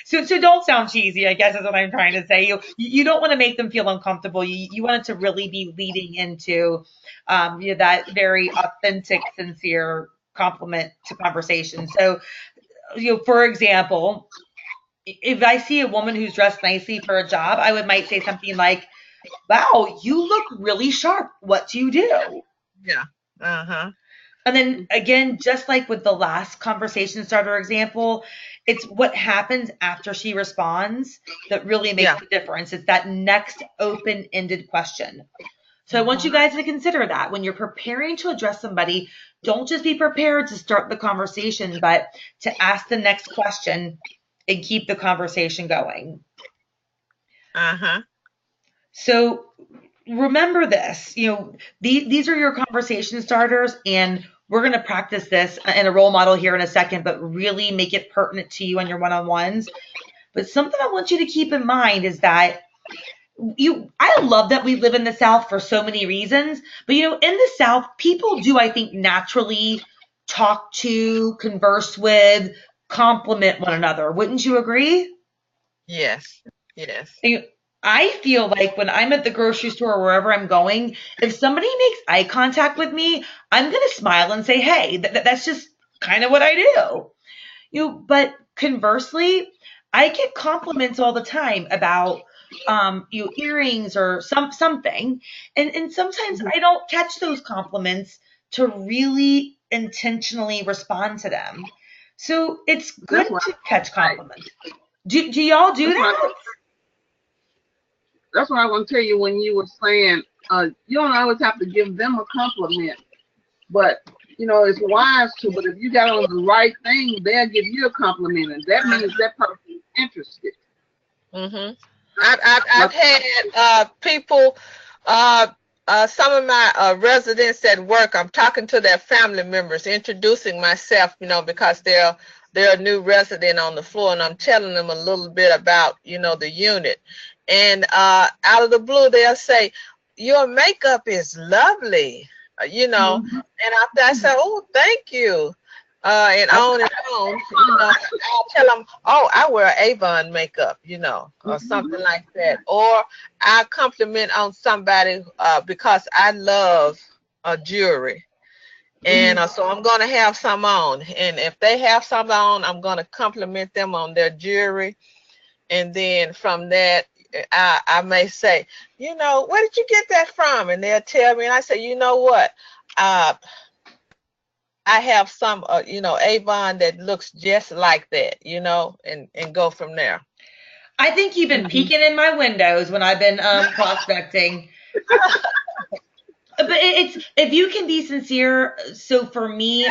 So don't sound cheesy, I guess is what I'm trying to say. You don't want to make them feel uncomfortable. You want it to really be leading into that very authentic, sincere compliment to conversation. So, for example, if I see a woman who's dressed nicely for a job, might say something like, wow, you look really sharp. What do you do?
Yeah. Uh-huh.
And then again, just like with the last conversation starter example, it's what happens after she responds that really makes
Yeah.
the difference. It's that next open-ended question. So I want you
Mhm.
guys to consider that when you're preparing to address somebody, don't just be prepared to start the conversation, but to ask the next question and keep the conversation going.
Uh-huh.
So remember this, these are your conversation starters, and we're going to practice this in a role model here in a second, but really make it pertinent to you on your one-on-ones. But something I want you to keep in mind is that I love that we live in the South for so many reasons, but in the South, people do, I think, naturally talk to, converse with, compliment one another. Wouldn't you agree?
Yes. Yes.
I feel like when I'm at the grocery store or wherever I'm going, if somebody makes eye contact with me, I'm going to smile and say, hey, that's just kind of what I do. But conversely, I get compliments all the time about earrings or something. And sometimes
that.
I don't catch those compliments to really intentionally respond to them. So it's good
That's why.
to catch compliments. Do y'all do
That's why.
that?
That's what I want to tell you when you were saying you don't always have to give them a compliment, but it's wise to, but if you got on the right thing, they'll give you a compliment, and that means that person is interested.
Mhm. I've
Like,
had people, some of my residents at work. I'm talking to their family members, introducing myself, because they're a new resident on the floor, and I'm telling them a little bit about the unit. And out of the blue, they'll say, "Your makeup is lovely,"
mhm.
And after I say, "Oh, thank you," and
That's
on and on, I'll tell them, "Oh, I wear Avon makeup," or something
mhm.
like that. Or I compliment on somebody because I love jewelry. And
Mhm.
so I'm going to have some on. And if they have some on, I'm going to compliment them on their jewelry. And then from that, I may say, "Where did you get that from?" And they'll tell me. And I say, "You know what? Uh, I have some, Avon that looks just like that, and go from there."
I think you've been
Mhm.
peeking in my windows when I've been prospecting. But it's if you can be sincere. So for me,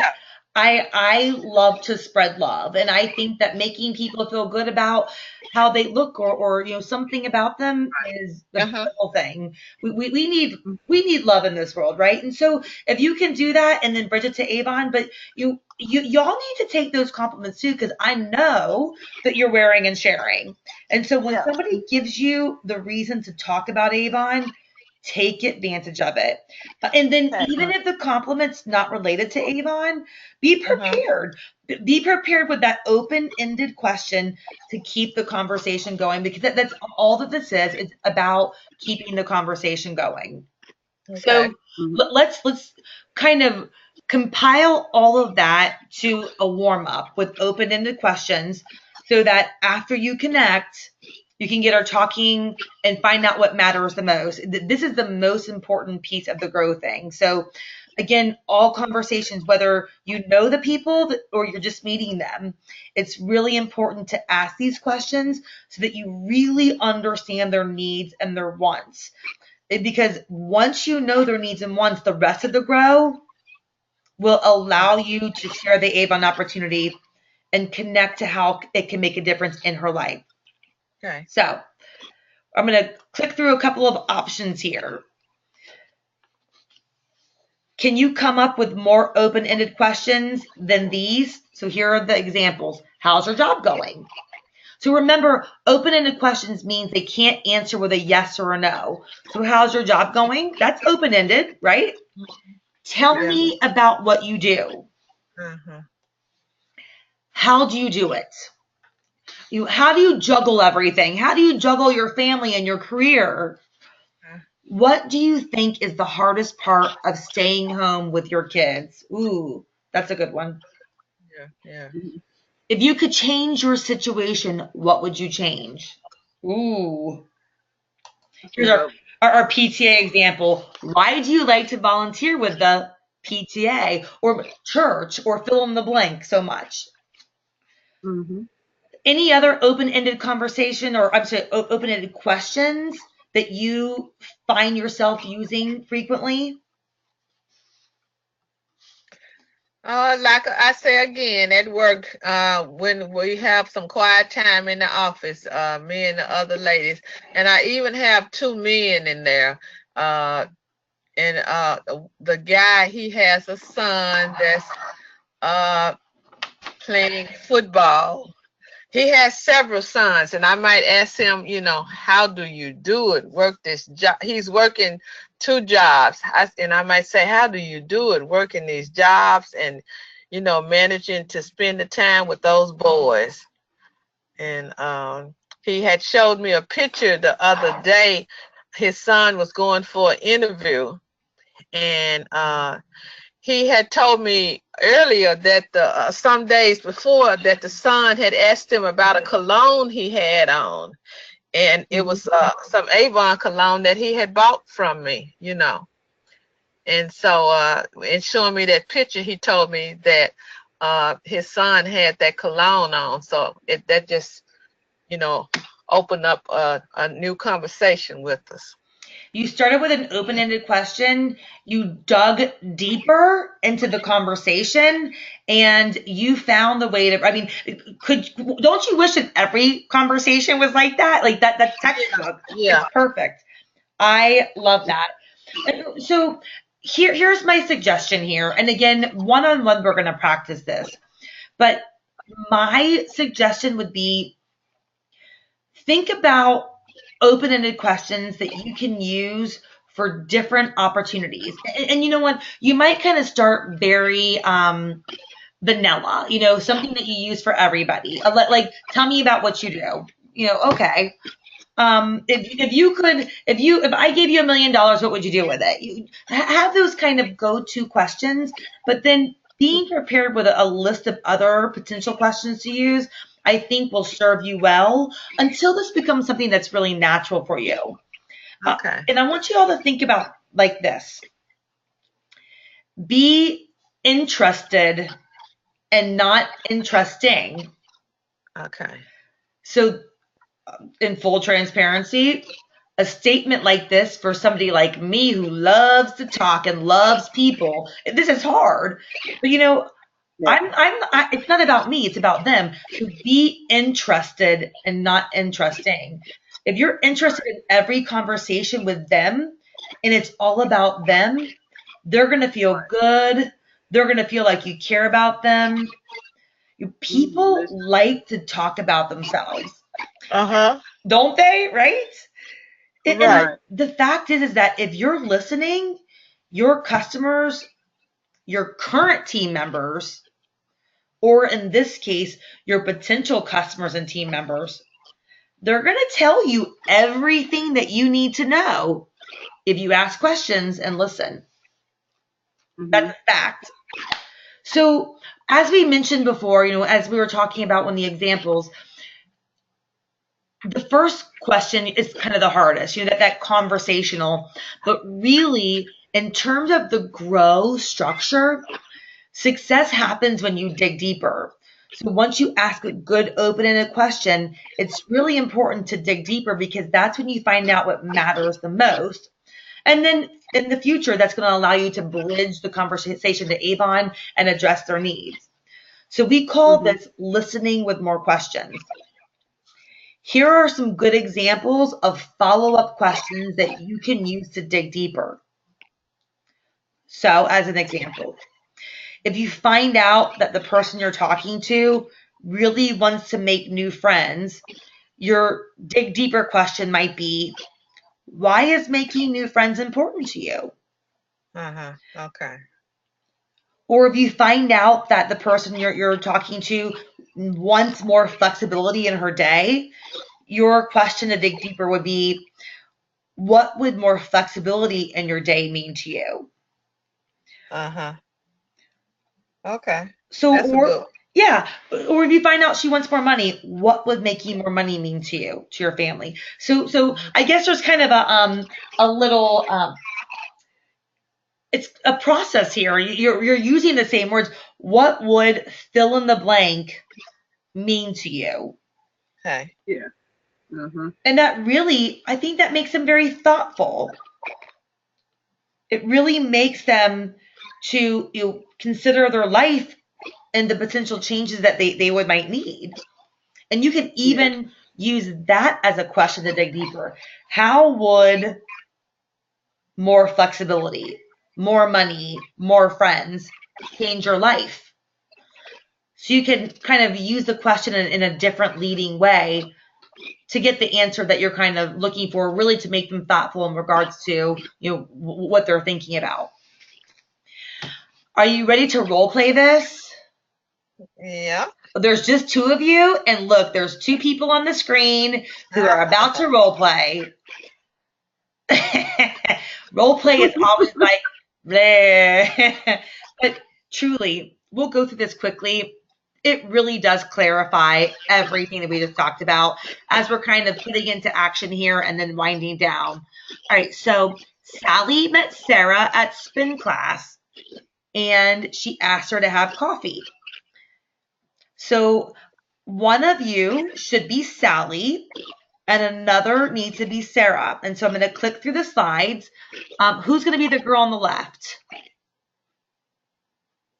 I love to spread love, and I think that making people feel good about how they look, or something about them, is the
Uh-huh.
beautiful thing. We need love in this world, right? And so if you can do that, and then bridge it to Avon, but y'all need to take those compliments too, because I know that you're wearing and sharing. And so when
Yeah.
somebody gives you the reason to talk about Avon, take advantage of it. And then
Okay.
even if the compliment's not related to Avon, be
Uh-huh.
prepared. Be prepared with that open-ended question to keep the conversation going, because that's all that this is. It's about keeping the conversation going.
Okay.
So
Mhm.
let's kind of compile all of that to a warm up with open-ended questions, so that after you connect, you can get our talking and find out what matters the most. This is the most important piece of the grow thing. So again, all conversations, whether you know the people or you're just meeting them, it's really important to ask these questions so that you really understand their needs and their wants. Because once you know their needs and wants, the rest of the grow will allow you to share the Avon opportunity and connect to how it can make a difference in her life.
Okay.
So I'm going to click through a couple of options here. Can you come up with more open-ended questions than these? So here are the examples. How's your job going? So remember, open-ended questions means they can't answer with a yes or a no. So how's your job going? That's open-ended, right? Tell
Yeah.
me about what you do.
Uh-huh.
How do you do it? How do you juggle everything? How do you juggle your family and your career? What do you think is the hardest part of staying home with your kids? Ooh, that's a good one.
Yeah. Yeah.
Mhm.
If you could change your situation, what would you change? Ooh.
That's a
Here's
good
our PTA example. Why do you like to volunteer with the PTA or church or fill in the blank so much?
one. Mhm.
Any other open-ended conversation, or I'm sorry, open-ended questions that you find yourself using frequently?
Like I say again, at work, when we have some quiet time in the office, me and the other ladies, and I even have two men in there. Uh, and the guy, he has a son that's uh playing football. He has several sons, and I might ask him, how do you do it? Work this job. He's working two jobs. And I might say, how do you do it? Working these jobs and, managing to spend the time with those boys. And he had showed me a picture the other day. His son was going for an interview, and he had told me earlier that some days before that the son had asked him about a cologne he had on, and it
Mhm.
was some Avon cologne that he had bought from me. And so, in showing me that picture, he told me that his son had that cologne on. So that just, you know, opened up a new conversation with us.
You started with an open-ended question, you dug deeper into the conversation, and you found the way to, I mean, don't you wish that every conversation was like that? Like that's textbook.
Yeah.
It's perfect. I love that. So here's my suggestion here. And again, one-on-one, we're going to practice this. But my suggestion would be think about open-ended questions that you can use for different opportunities. And you know what? You might kind of start very vanilla, something that you use for everybody. Like, tell me about what you do. Okay. If I gave you $1 million, what would you do with it? You have those kind of go-to questions, but then being prepared with a list of other potential questions to use, I think will serve you well until this becomes something that's really natural for you.
Okay.
And I want you all to think about like this. Be interested and not interesting.
Okay.
So in full transparency, a statement like this for somebody like me who loves to talk and loves people, this is hard. But it's not about me, it's about them. So be interested and not interesting. If you're interested in every conversation with them and it's all about them, they're going to feel good. They're going to feel like you care about them. People like to talk about themselves. Don't they? Right?
Right.
And the fact is that if you're listening, your customers, your current team members, or in this case, your potential customers and team members, they're going to tell you everything that you need to know if you ask questions and listen. That's a fact. So as we mentioned before, as we were talking about in the examples, the first question is kind of the hardest, that conversational, but really in terms of the grow structure, success happens when you dig deeper. So once you ask a good open-ended question, it's really important to dig deeper because that's when you find out what matters the most. And then in the future, that's going to allow you to bridge the conversation to Avon and address their needs. So we call this listening with more questions. Here are some good examples of follow-up questions that you can use to dig deeper. So as an example, if you find out that the person you're talking to really wants to make new friends, your dig deeper question might be, why is making new friends important to you?
Okay.
Or if you find out that the person you're talking to wants more flexibility in her day, your question to dig deeper would be, what would more flexibility in your day mean to you?
Okay.
So,
That's a good.
yeah, or if you find out she wants more money, what would making more money mean to you, to your family? So I guess there's kind of a little it's a process here. You're using the same words. What would fill in the blank mean to you?
Okay.
Yeah.
And that really, I think that makes them very thoughtful. It really makes them to consider their life and the potential changes that they might need. And you can even use that as a question to dig deeper. How would more flexibility, more money, more friends change your life? So you can kind of use the question in a different leading way to get the answer that you're kind of looking for, really to make them thoughtful in regards to what they're thinking about. Are you ready to role play this?
Yeah.
There's just two of you, and look, there's two people on the screen who are about to role play. Role play is always like, bleh. But truly, we'll go through this quickly. It really does clarify everything that we just talked about as we're kind of putting into action here and then winding down. All right, so Sally met Sarah at spin class, and she asked her to have coffee. So one of you should be Sally, and another needs to be Sarah. And so I'm going to click through the slides. Who's going to be the girl on the left?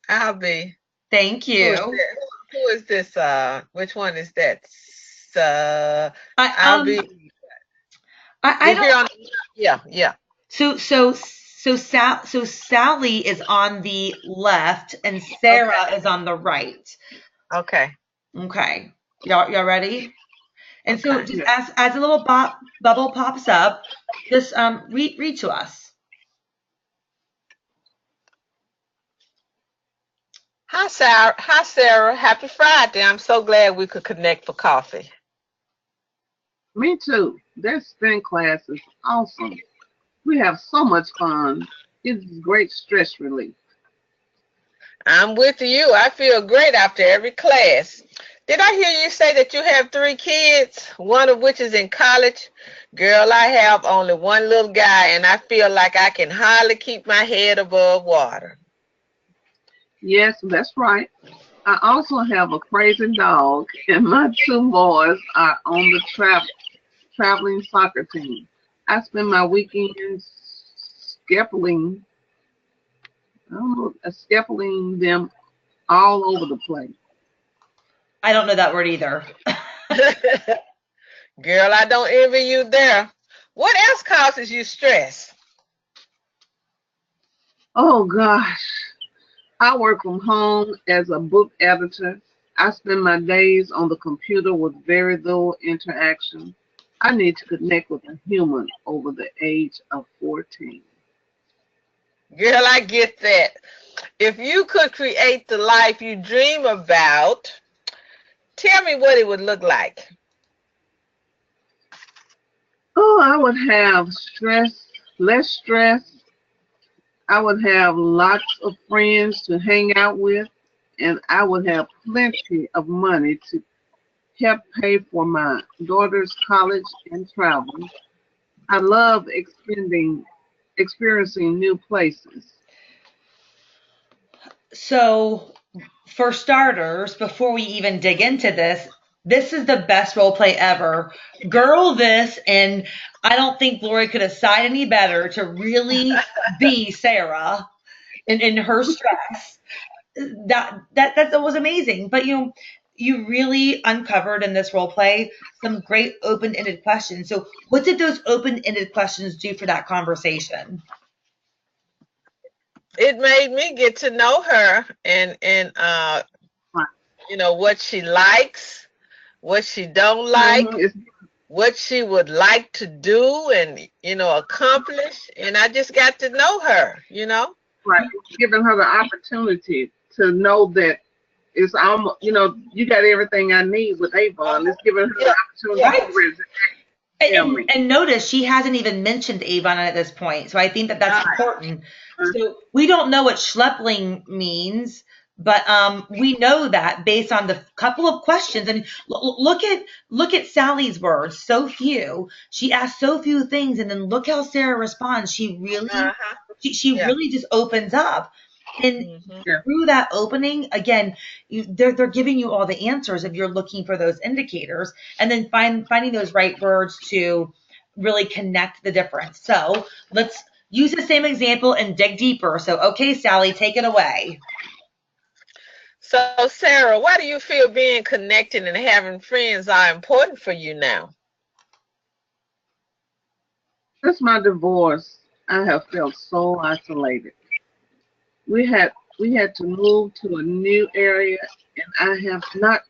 I'll be.
Thank
Who is
you.
this? Who is this? Which one is that?
I
I'll be.
I
You're
don't.
here on. Yeah.
So Sally is on the left and Sarah is on the right.
Okay.
Okay. Y'all ready? And so
Okay.
just as a little bubble pops up, just read to us.
Hi, Sarah. Hi, Sarah. Happy Friday. I'm so glad we could connect for coffee.
Me too. That spin class is awesome. We have so much fun. It's great stress relief.
I'm with you. I feel great after every class. Did I hear you say that you have 3 kids, one of which is in college? Girl, I have only one little guy, and I feel like I can hardly keep my head above water.
Yes, that's right. I also have a crazy dog, and my 2 boys are on the traveling soccer team. I spend my weekends scapeling, I don't know, scapeling them all over the place.
I don't know that word either.
Girl, I don't envy you there. What else causes you stress?
Oh gosh, I work from home as a book editor. I spend my days on the computer with very little interaction. I need to connect with a human over the age of 14.
Girl, I get that. If you could create the life you dream about, tell me what it would look like.
Oh, I would have less stress. I would have lots of friends to hang out with, and I would have plenty of money to help pay for my daughter's college and travel. I love experiencing new places.
So for starters, before we even dig into this is the best role play ever. Girl, this, and I don't think Glory could have signed any better to really be Sarah in her stress. That was amazing. But you really uncovered in this role play some great open-ended questions. So what did those open-ended questions do for that conversation?
It made me get to know her and
Right.
what she likes, what she don't like,
It's
what she would like to do and accomplish, and I just got to know her.
right. It's giving her the opportunity to know that it's almost, you got everything I need with Avon. It's giving her
Yeah,
the opportunity
yeah.
to really tell
And,
me.
and notice she hasn't even mentioned Avon at this point. So I think that's
Right.
important. So we don't know what schleppling means, but we know that based on the couple of questions. I mean, look at Sally's words. So few. She asked so few things, and then look how Sarah responds. She really,
Uh-huh.
she
Yeah.
really just opens up. And
Hmm.
Yeah.
through that opening, again, they're giving you all the answers if you're looking for those indicators, and then finding those right words to really connect the difference. So let's use the same example and dig deeper. So, okay, Sally, take it away.
So, Sarah, why do you feel being connected and having friends are important for you now?
Since my divorce, I have felt so isolated. We had to move to a new area, and I have not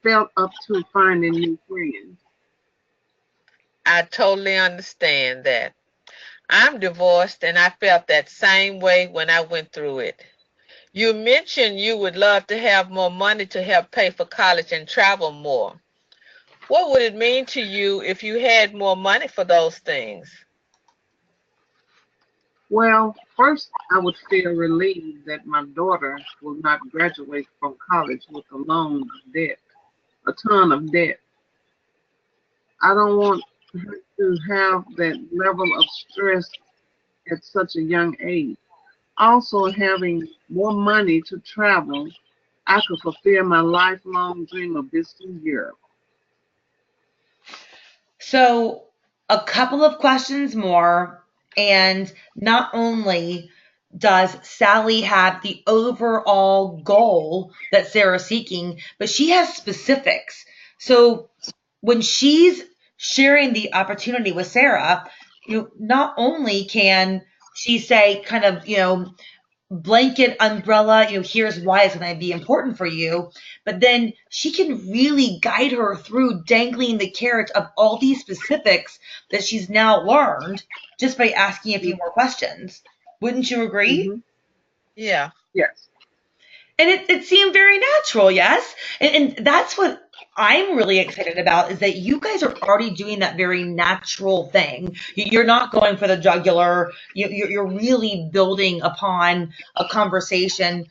felt up to finding new friends.
I totally understand that. I'm divorced and I felt that same way when I went through it. You mentioned you would love to have more money to help pay for college and travel more. What would it mean to you if you had more money for those things?
Well, first, I would feel relieved that my daughter will not graduate from college with a ton of debt. I don't want her to have that level of stress at such a young age. Also, having more money to travel, I could fulfill my lifelong dream of visiting Europe.
So a couple of questions more, and not only does Sally have the overall goal that Sarah's seeking, but she has specifics. So when she's sharing the opportunity with Sarah, not only can she say kind of, blanket umbrella, here's why it's going to be important for you, but then she can really guide her through dangling the carrot of all these specifics that she's now learned just by asking a few more questions. Wouldn't you agree?
Mm-hmm.
Yeah.
Yes.
And it seemed very natural, yes? And that's what I'm really excited about, is that you guys are already doing that very natural thing. You're not going for the jugular. You're really building upon a conversation,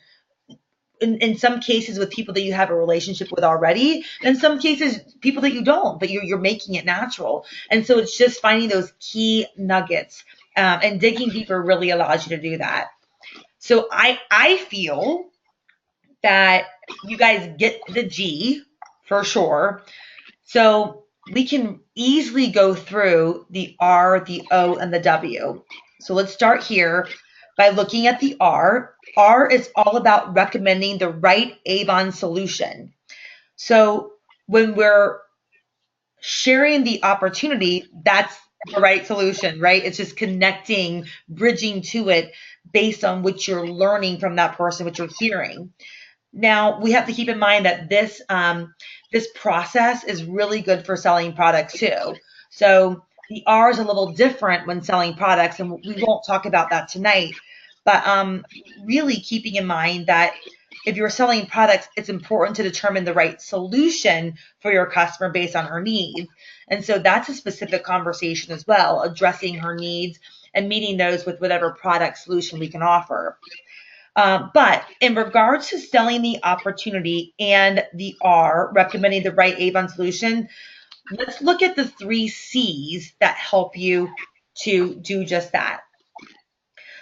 in some cases with people that you have a relationship with already, and in some cases people that you don't, but you're making it natural. And so it's just finding those key nuggets, and digging deeper really allows you to do that. So I feel that you guys get the G for sure. So we can easily go through the R, the O, and the W. So let's start here by looking at the R. R is all about recommending the right Avon solution. So when we're sharing the opportunity, that's the right solution, right? It's just connecting, bridging to it based on what you're learning from that person, what you're hearing. Now, we have to keep in mind that this process is really good for selling products too. So the R is a little different when selling products, and we won't talk about that tonight. But really keeping in mind that if you're selling products, it's important to determine the right solution for your customer based on her needs. And so that's a specific conversation as well, addressing her needs and meeting those with whatever product solution we can offer. But in regards to selling the opportunity and the R, recommending the right Avon solution, let's look at the 3 C's that help you to do just that.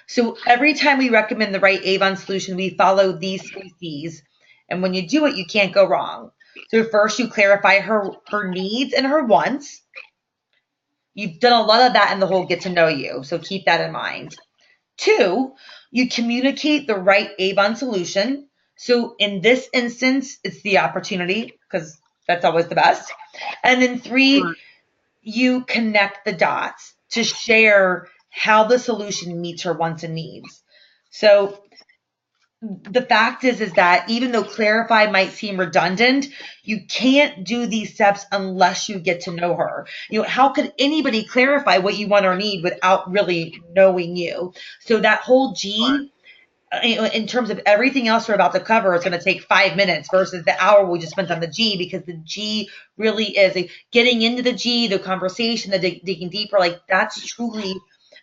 So every time we recommend the right Avon solution, we follow these 3 C's. And when you do it, you can't go wrong. So first, you clarify her needs and her wants. You've done a lot of that in the whole get to know you, so keep that in mind. 2, you communicate the right Avon solution. So in this instance, it's the opportunity, because that's always the best. And then 3,
Right.
you connect the dots to share how the solution meets her wants and needs. So the fact is that even though clarify might seem redundant, you can't do these steps unless you get to know her. How could anybody clarify what you want or need without really knowing you? So that whole
Right.
G, in terms of everything else we're about to cover, it's going to take 5 minutes versus the hour we just spent on the G, because the G really is getting into the G, the conversation, the digging deeper. Like, that's truly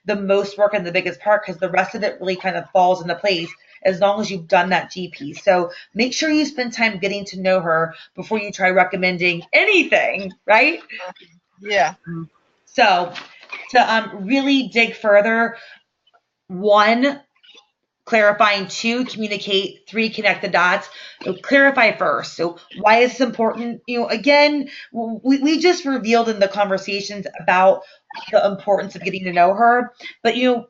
the most work and the biggest part, because the rest of it really kind of falls into place as long as you've done that G piece. So make sure you spend time getting to know her before you try recommending anything, right?
Yeah.
So to really dig further, 1, clarifying, 2, communicate, 3, connect the dots. So clarify first. So why is this important? Again, we just revealed in the conversations about the importance of getting to know her, but you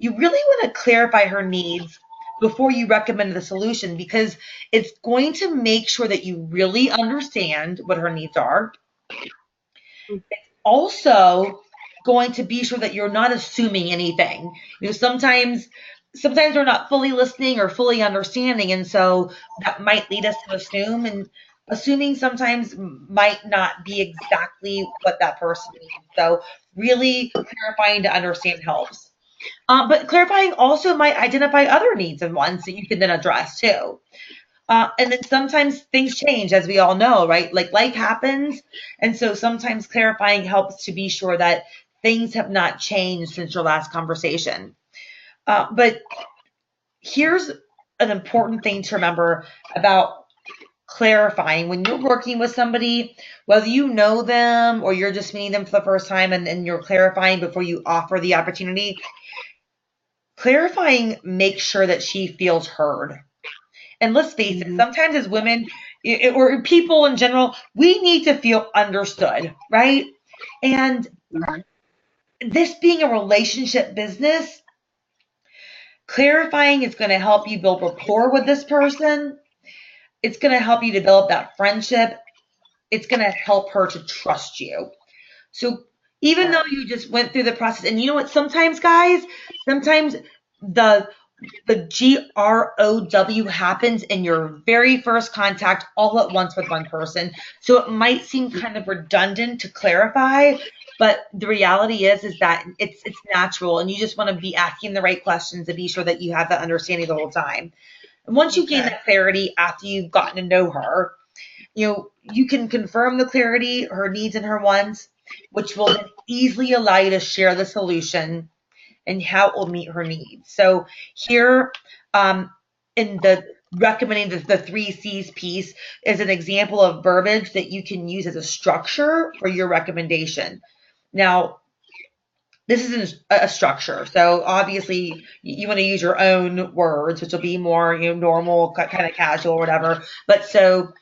really want to clarify her needs before you recommend the solution, because it's going to make sure that you really understand what her needs are. Also going to be sure that you're not assuming anything. Sometimes we're not fully listening or fully understanding, and so that might lead us to assume, and assuming sometimes might not be exactly what that person needs. So really clarifying to understand helps. But clarifying also might identify other needs and wants that you can then address too. And then sometimes things change, as we all know, right? Like, life happens. And so sometimes clarifying helps to be sure that things have not changed since your last conversation. But here's an important thing to remember about clarifying when you're working with somebody, whether you know them or you're just meeting them for the first time, and you're clarifying before you offer the opportunity. Clarifying makes sure that she feels heard. And let's face it, sometimes as women or people in general, we need to feel understood, right? And
Right.
this being a relationship business, clarifying is going to help you build rapport with this person. It's going to help you develop that friendship. It's going to help her to trust you. So even though you just went through the process, and you know what, sometimes guys, sometimes the GROW happens in your very first contact all at once with one person. So it might seem kind of redundant to clarify, but the reality is that it's natural, and you just want to be asking the right questions to be sure that you have that understanding the whole time. And once you gain
Okay.
that clarity after you've gotten to know her, you can confirm the clarity, her needs and her wants, which will then easily allow you to share the solution and how it will meet her needs. So here, in the recommending the 3 C's piece is an example of verbiage that you can use as a structure for your recommendation. Now, this is a structure. So obviously you want to use your own words, which will be more, normal, kind of casual or whatever. But so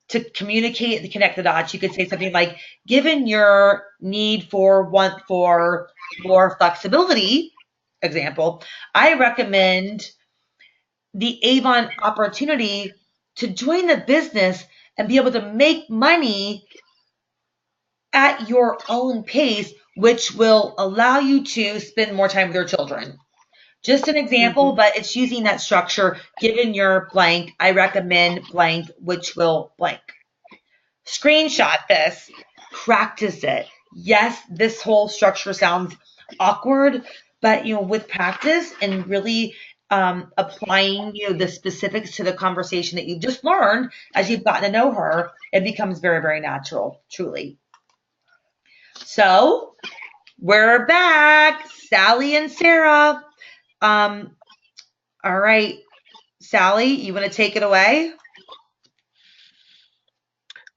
to communicate and connect the dots, you could say something like, given your want for more flexibility, example, I recommend the Avon opportunity to join the business and be able to make money at your own pace, which will allow you to spend more time with your children. Just an example, but it's using that structure. Given your blank, I recommend blank, which will blank. Screenshot this, practice it. Yes, this whole structure sounds awkward, but with practice and really applying the specifics to the conversation that you've just learned as you've gotten to know her, it becomes very, very natural, truly. So we're back, Sally and Sarah. All right, Sally, you want to take it away?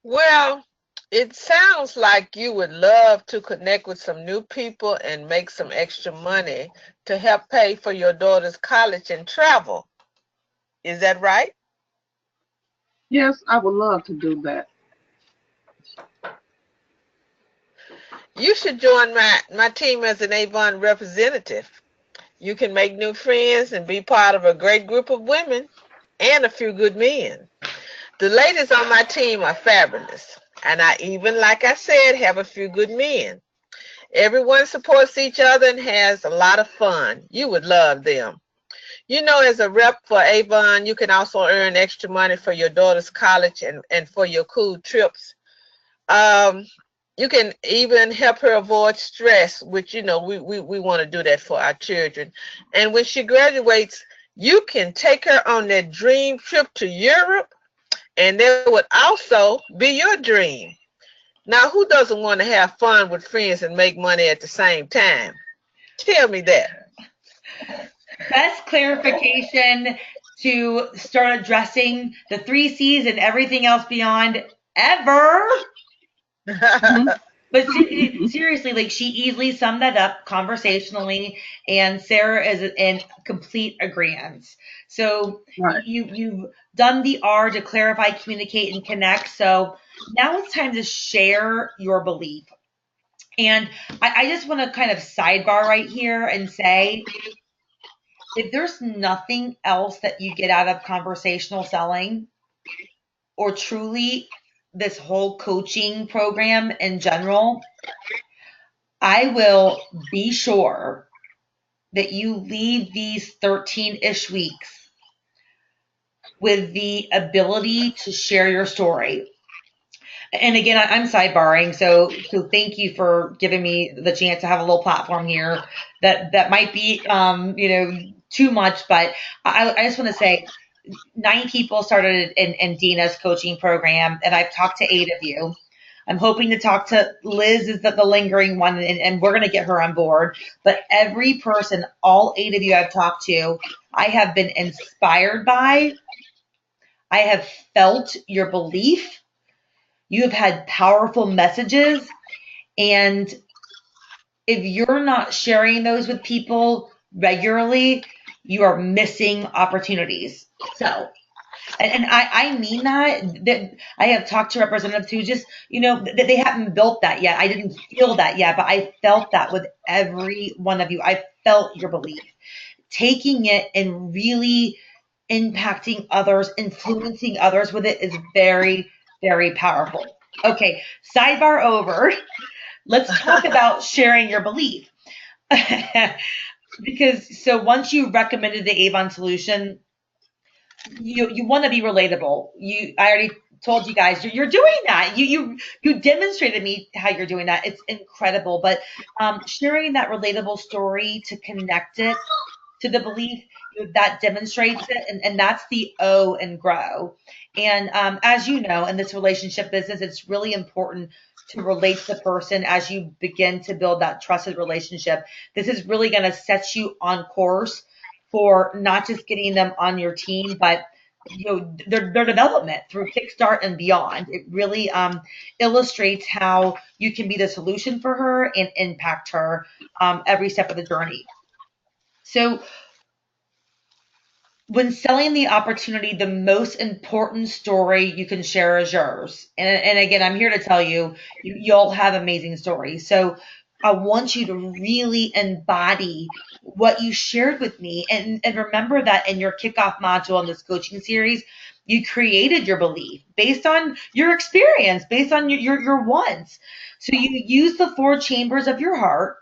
Well, it sounds like you would love to connect with some new people and make some extra money to help pay for your daughter's college and travel. Is that right?
Yes, I would love to do that.
You should join my team as an Avon representative. You can make new friends and be part of a great group of women and a few good men. The ladies on my team are fabulous, and I even, like I said, have a few good men. Everyone supports each other and has a lot of fun. You would love them. As a rep for Avon, you can also earn extra money for your daughter's college and for your cool trips. Um, you can even help her avoid stress, which, we want to do that for our children. And when she graduates, you can take her on that dream trip to Europe, and that would also be your dream. Now, who doesn't want to have fun with friends and make money at the same time? Tell me that.
Best clarification to start addressing the 3 C's and everything else beyond ever. But seriously, like, she easily summed that up conversationally, and Sarah is in complete agreement. So
Right.
you've done the R to clarify, communicate, and connect. So now it's time to share your belief. And I just want to kind of sidebar right here and say, if there's nothing else that you get out of conversational selling, or truly this whole coaching program in general, I will be sure that you leave these 13-ish weeks with the ability to share your story. And again, I'm sidebarring, so thank you for giving me the chance to have a little platform here. That might be too much, but I just want to say 9 people started in Dina's coaching program, and I've talked to 8 of you. I'm hoping to talk to Liz, is the lingering one, and we're going to get her on board. But every person, all 8 of you I've talked to, I have been inspired by. I have felt your belief. You have had powerful messages. And if you're not sharing those with people regularly, you are missing opportunities. So And I mean that I have talked to representatives who just, that they haven't built that yet. I didn't feel that yet, but I felt that with every one of you. I felt your belief. Taking it and really impacting others, influencing others with it is very, very powerful. Okay, sidebar over. Let's talk about sharing your belief. Because so once you recommended the Avon solution, you want to be relatable. I already told you guys you're doing that. You demonstrated me how you're doing that. It's incredible. But sharing that relatable story to connect it to the belief, that demonstrates it, and that's the O and grow. And as you know, in this relationship business, it's really important to relate to the person as you begin to build that trusted relationship. This is really going to set you on course for not just getting them on your team, but their development through Kickstart and beyond. It really illustrates how you can be the solution for her and impact her every step of the journey. So when selling the opportunity, the most important story you can share is yours. And again, I'm here to tell you, you all have amazing stories. So I want you to really embody what you shared with me. And remember that in your kickoff module in this coaching series, you created your belief based on your experience, based on your wants. So you use the 4 chambers of your heart,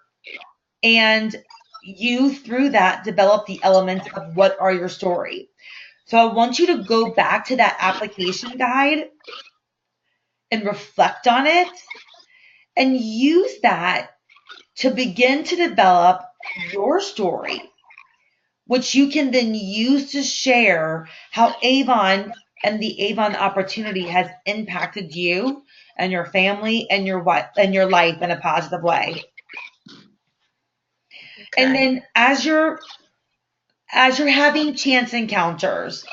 and you through that develop the elements of what are your story. So I want you to go back to that application guide and reflect on it and use that to begin to develop your story, which you can then use to share how Avon and the Avon opportunity has impacted you and your family and your life in a positive way.
Okay.
And then as you're having chance encounters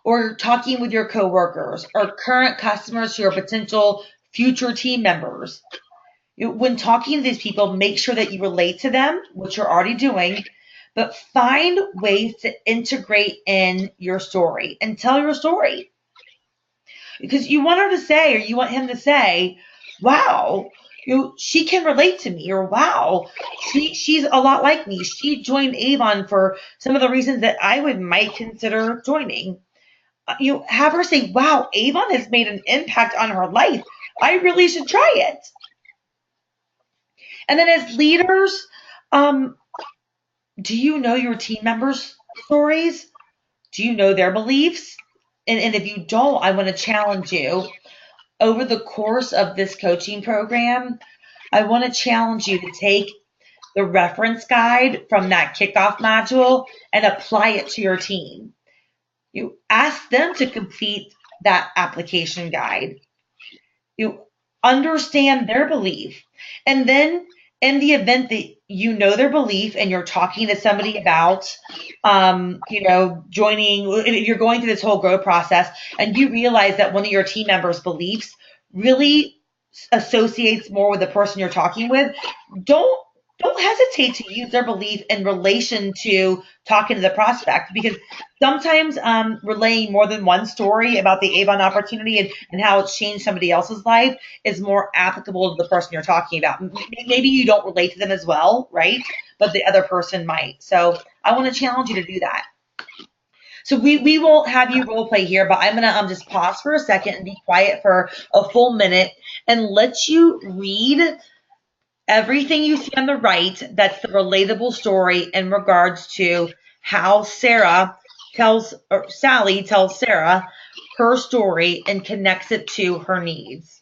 or talking with your coworkers or current customers who are potential future team members, when talking to these people, make sure that you relate to them, which you're already doing, but find ways to integrate in your story and tell your story. Because you want her to say, or you want him to say, wow, she can relate to me, or wow, she's a lot like me. She joined Avon for some of the reasons that I might consider joining. Have her say, wow, Avon has made an impact on her life. I really should try it. And then as leaders, do you know your team members' stories? Do you know their beliefs? And if you don't, I want to challenge you. Over the course of this coaching program, I want to challenge you to take the reference guide from that kickoff module and apply it to your team. You ask them to complete that application guide. You understand their belief. And then in the event that you know their belief and you're talking to somebody about, joining, if you're going through this whole growth process and you realize that one of your team members' beliefs really associates more with the person you're talking with, don't hesitate to use their belief in relation to talking to the prospect, because sometimes relaying more than one story about the Avon opportunity and how it's changed somebody else's life is more applicable to the person you're talking about. Maybe you don't relate to them as well, right? But the other person might. So I want to challenge you to do that. So we won't have you role play here, but I'm gonna just pause for a second and be quiet for a full minute and let you read everything you see on the right. That's the relatable story in regards to how Sally tells Sarah her story and connects it to her needs.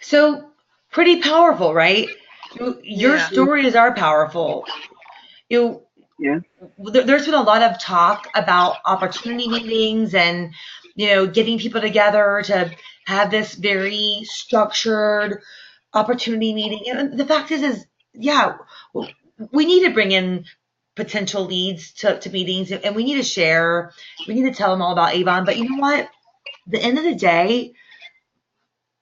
So pretty powerful, right? Your
Yeah.
stories are powerful. You
Yeah.
There's been a lot of talk about opportunity meetings and getting people together to have this very structured opportunity meeting. And the fact is yeah, we need to bring in potential leads to meetings, and we need to share. We need to tell them all about Avon. But you know what? At the end of the day,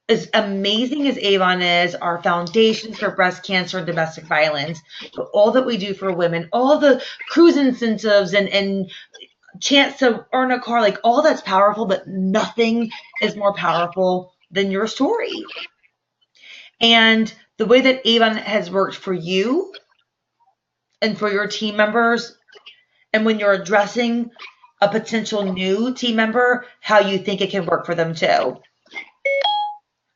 as amazing as Avon is, our foundations for breast cancer and domestic violence, for all that we do for women, all the cruise incentives and chance to earn a car, like all that's powerful, but nothing is more powerful than your story. And the way that Avon has worked for you and for your team members, and when you're addressing a potential new team member, how you think it can work for them too.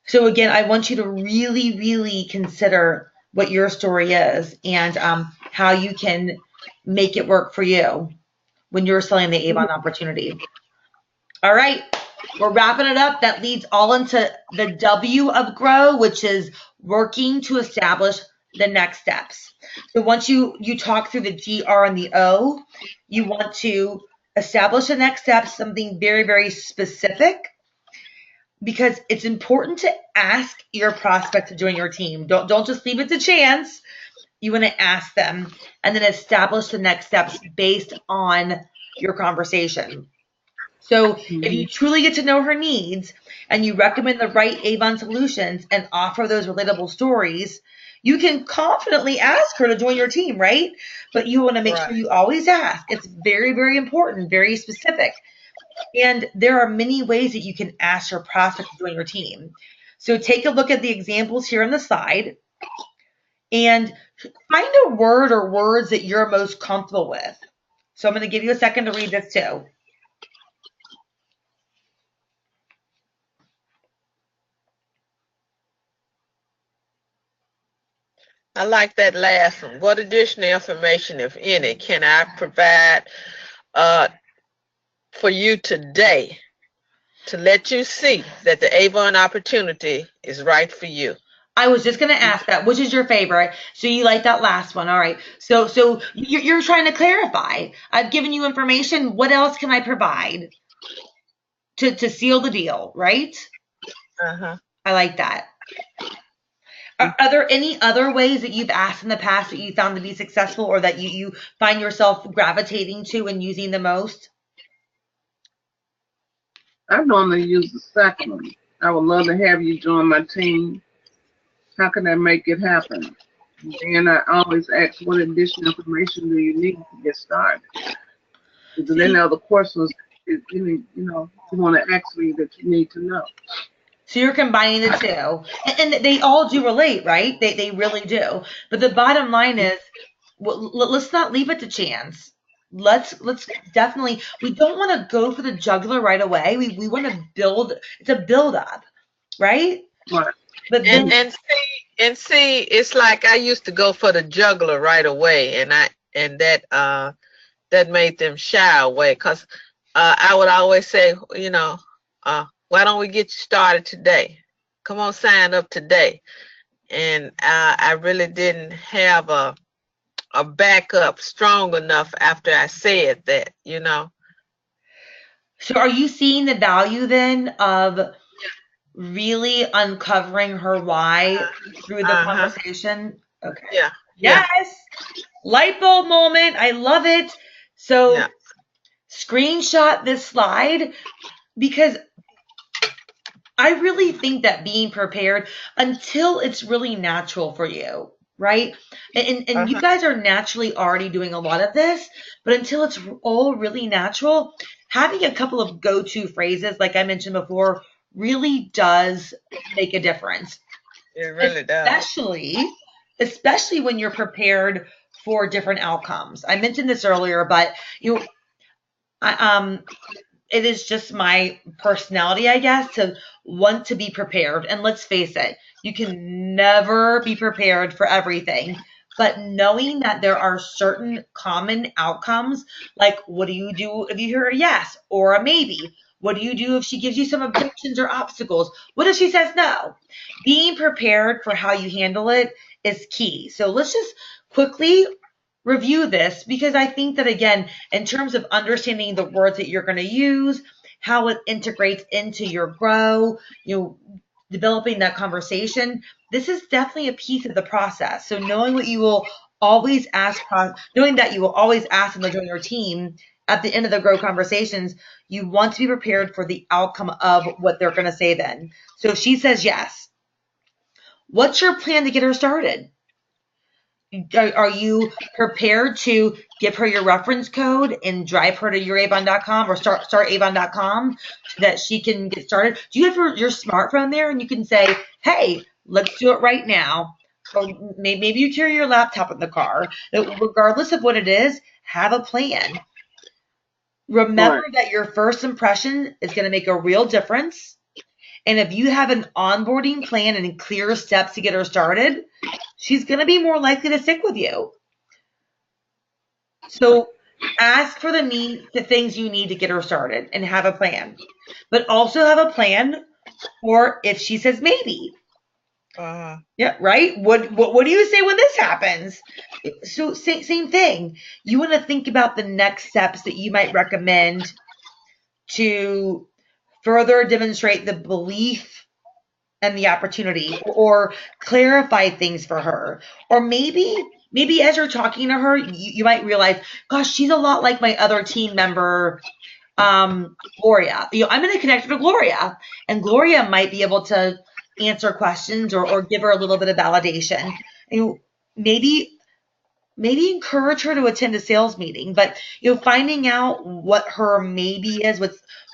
So again, I want you to really, really consider what your story is and how you can make it work for you when you're selling the Avon opportunity. All right, we're wrapping it up. That leads all into the W of grow, which is working to establish the next steps. So once you talk through the G, R, and the O, you want to establish the next steps, something very, very specific, because it's important to ask your prospect to join your team. Don't just leave it to chance. You want to ask them and then establish the next steps based on your conversation. So if you truly get to know her needs and you recommend the right Avon solutions and offer those relatable stories, you can confidently ask her to join your team, right? But you want to make sure
Right.
you always ask. It's very, very important, very specific. And there are many ways that you can ask your prospect to join your team. So take a look at the examples here on the side and find a word or words that you're most comfortable with. So I'm going to give you a second to read this too.
I like that last one. What additional information, if any, can I provide uh, for you today to let you see that the Avon opportunity is right for you?
I was just going to ask that. Which is your favorite? So you like that last one. All right. So you're trying to clarify. I've given you information. What else can I provide to seal the deal, right?
Uh-huh.
I like that. Are there any other ways that you've asked in the past that you found to be successful or that you find yourself gravitating to and using the most?
I normally use the second one. I would love to have you join my team. How can I make it happen? And I always ask, what additional information do you need to get started? Because then
See,
other questions, you want to ask me that you need to know.
so you're combining the two, and they all do relate, right? They really do. But the bottom line is, let's not leave it to chance. Let's definitely. We don't want to go for the jugular right away. We want to build. It's a build up, right?
Right.
But
And
then
and see, it's like I used to go for the juggler right away, and that made them shy away because I would always say, why don't we get you started today? Come on, sign up today. And I really didn't have a backup strong enough after I said that.
so are you seeing the value then of really uncovering her why through the
Uh-huh.
conversation? Okay.
Yeah. Yeah.
Yes. Light bulb moment. I love it.
Yeah.
So screenshot this slide because I really think that being prepared until it's really natural for you, right? And you
Uh-huh.
guys are naturally already doing a lot of this, but until it's all really natural, having a couple of go-to phrases, like I mentioned before, really does make a difference.
It really does.
Especially when you're prepared for different outcomes. I mentioned this earlier, but you know, it is just my personality, I guess, to want to be prepared. And let's face it, you can never be prepared for everything. But knowing that there are certain common outcomes, like what do you do if you hear a yes or a maybe? What do you do if she gives you some objections or obstacles? What if she says no? Being prepared for how you handle it is key. So let's just quickly review this, because I think that, again, in terms of understanding the words that you're going to use, how it integrates into your grow, developing that conversation, this is definitely a piece of the process. So knowing what you will always ask, knowing that you will always ask them to join your team at the end of the grow conversations, you want to be prepared for the outcome of what they're going to say then. So if she says yes, what's your plan to get her started? Are you prepared to give her your reference code and drive her to youravon.com or startavon.com so that she can get started? Do you have your smartphone there and you can say, hey, let's do it right now? Or maybe you carry your laptop in the car. Regardless of what it is, have a plan. Remember that your first impression is going to make a real difference. And if you have an onboarding plan and clear steps to get her started, she's going to be more likely to stick with you. So ask for the things you need to get her started and have a plan. But also have a plan for if she says maybe. Yeah, right? What do you say when this happens? So same thing. You want to think about the next steps that you might recommend to further demonstrate the belief and the opportunity, or clarify things for her. Or maybe as you're talking to her, you might realize, gosh, she's a lot like my other team member, Gloria. I'm going to connect her to Gloria, and Gloria might be able to answer questions or give her a little bit of validation. Maybe encourage her to attend a sales meeting, but finding out what her maybe is,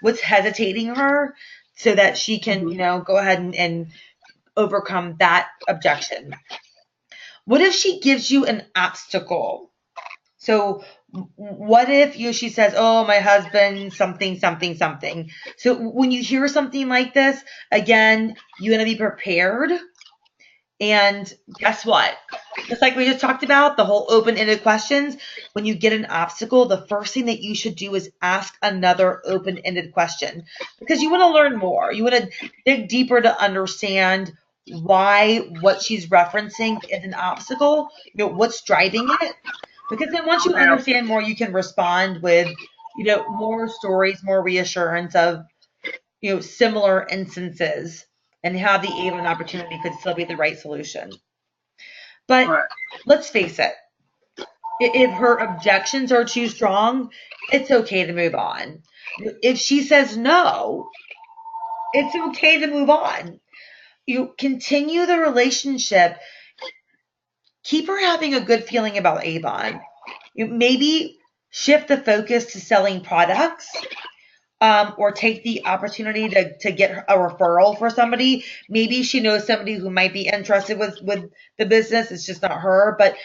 what's hesitating her, so that she can go ahead and overcome that objection. What if she gives you an obstacle? So what if she says, oh, my husband, something. So when you hear something like this, again, you want to be prepared. And guess what? Just like we just talked about, the whole open-ended questions, when you get an obstacle, the first thing that you should do is ask another open-ended question, because you want to learn more. You want to dig deeper to understand why what she's referencing is an obstacle, what's driving it. Because then once you understand more, you can respond with, more stories, more reassurance of, similar instances, and how the Avon opportunity could still be the right solution. But let's face it, if her objections are too strong, it's okay to move on. If she says no, it's okay to move on. You continue the relationship. Keep her having a good feeling about Avon. Maybe shift the focus to selling products. Or take the opportunity to get a referral for somebody. Maybe she knows somebody who might be interested with the business. It's just not her. But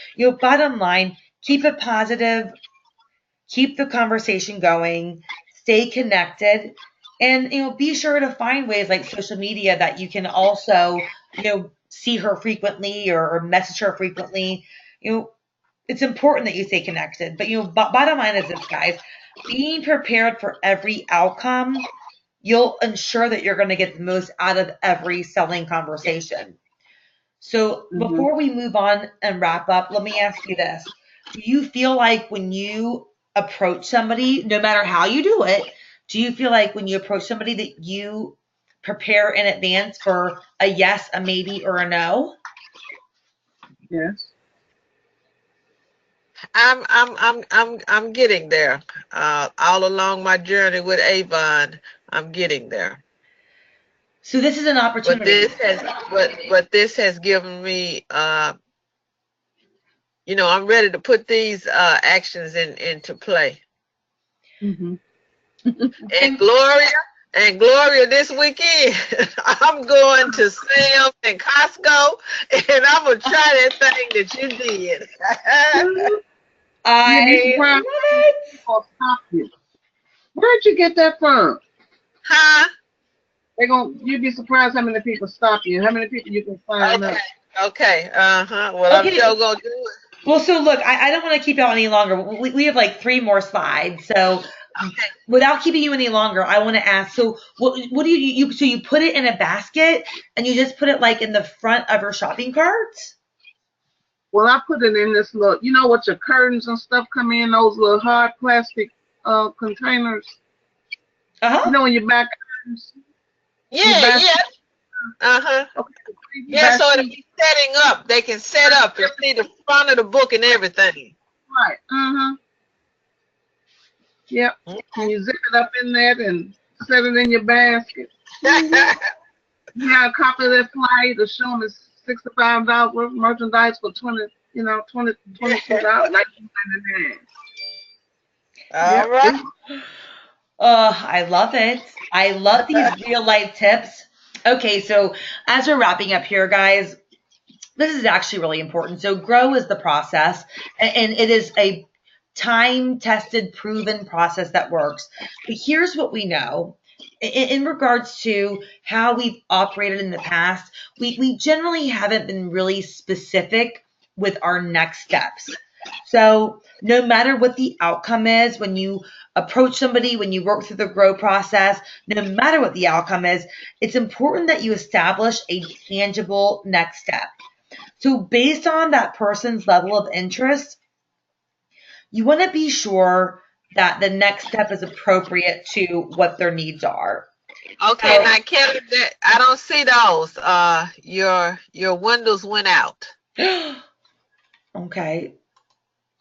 bottom line, keep it positive, keep the conversation going, stay connected, and be sure to find ways like social media that you can also see her frequently or message her frequently. It's important that you stay connected. But bottom line is this, guys. Being prepared for every outcome, you'll ensure that you're going to get the most out of every selling conversation. So before we move on and wrap up, let me ask you this. Do you feel like when you approach somebody, no matter how you do it, do you feel like when you approach somebody that you prepare in advance for a yes, a maybe, or a no?
Yes.
I'm getting there. All along my journey with Avon, I'm getting there.
So this is an opportunity.
But this has given me, I'm ready to put these actions into play.
Mm-hmm.
And Gloria, this weekend, I'm going to Sam's and Costco, and I'm gonna try that thing that you did.
I love it.
Stop you. Where'd you get that from?
Huh?
You'd be surprised how many people stop you, how many people you can find up.
Okay. Well, okay. I'm sure gonna do it.
Well, so look, I don't want to keep y'all any longer. We have like 3 more slides. So
Okay.
without keeping you any longer, I want to ask, so what do you so you put it in a basket and you just put it like in the front of your shopping cart?
Well, I put it in this little, you know what your curtains and stuff come in, those little hard plastic containers. You
Uh-huh.
know when you buy curtains, you
Yeah,
buy,
yeah. Uh-huh.
okay, you
Yeah,
buy
so it'll
sheets,
be setting up. They can set up and see the front of the book and everything.
right? Yep. And you zip it up in there and set it in your basket. You have a copy of that flyer to show them it's $65 worth of merchandise for 22 dollars, 19.99.
All
Yep.
right.
I love it. I love these real life tips. Okay, so as we're wrapping up here, guys, this is actually really important. So grow is the process, and it is a time tested, proven process that works. But here's what we know. In regards to how we've operated in the past, we generally haven't been really specific with our next steps. So no matter what the outcome is, when you approach somebody, when you work through the grow process, no matter what the outcome is, it's important that you establish a tangible next step. So based on that person's level of interest, you want to be sure that the next step is appropriate to what their needs are.
Okay, now Kelly, I don't see those. Your windows went out.
Okay.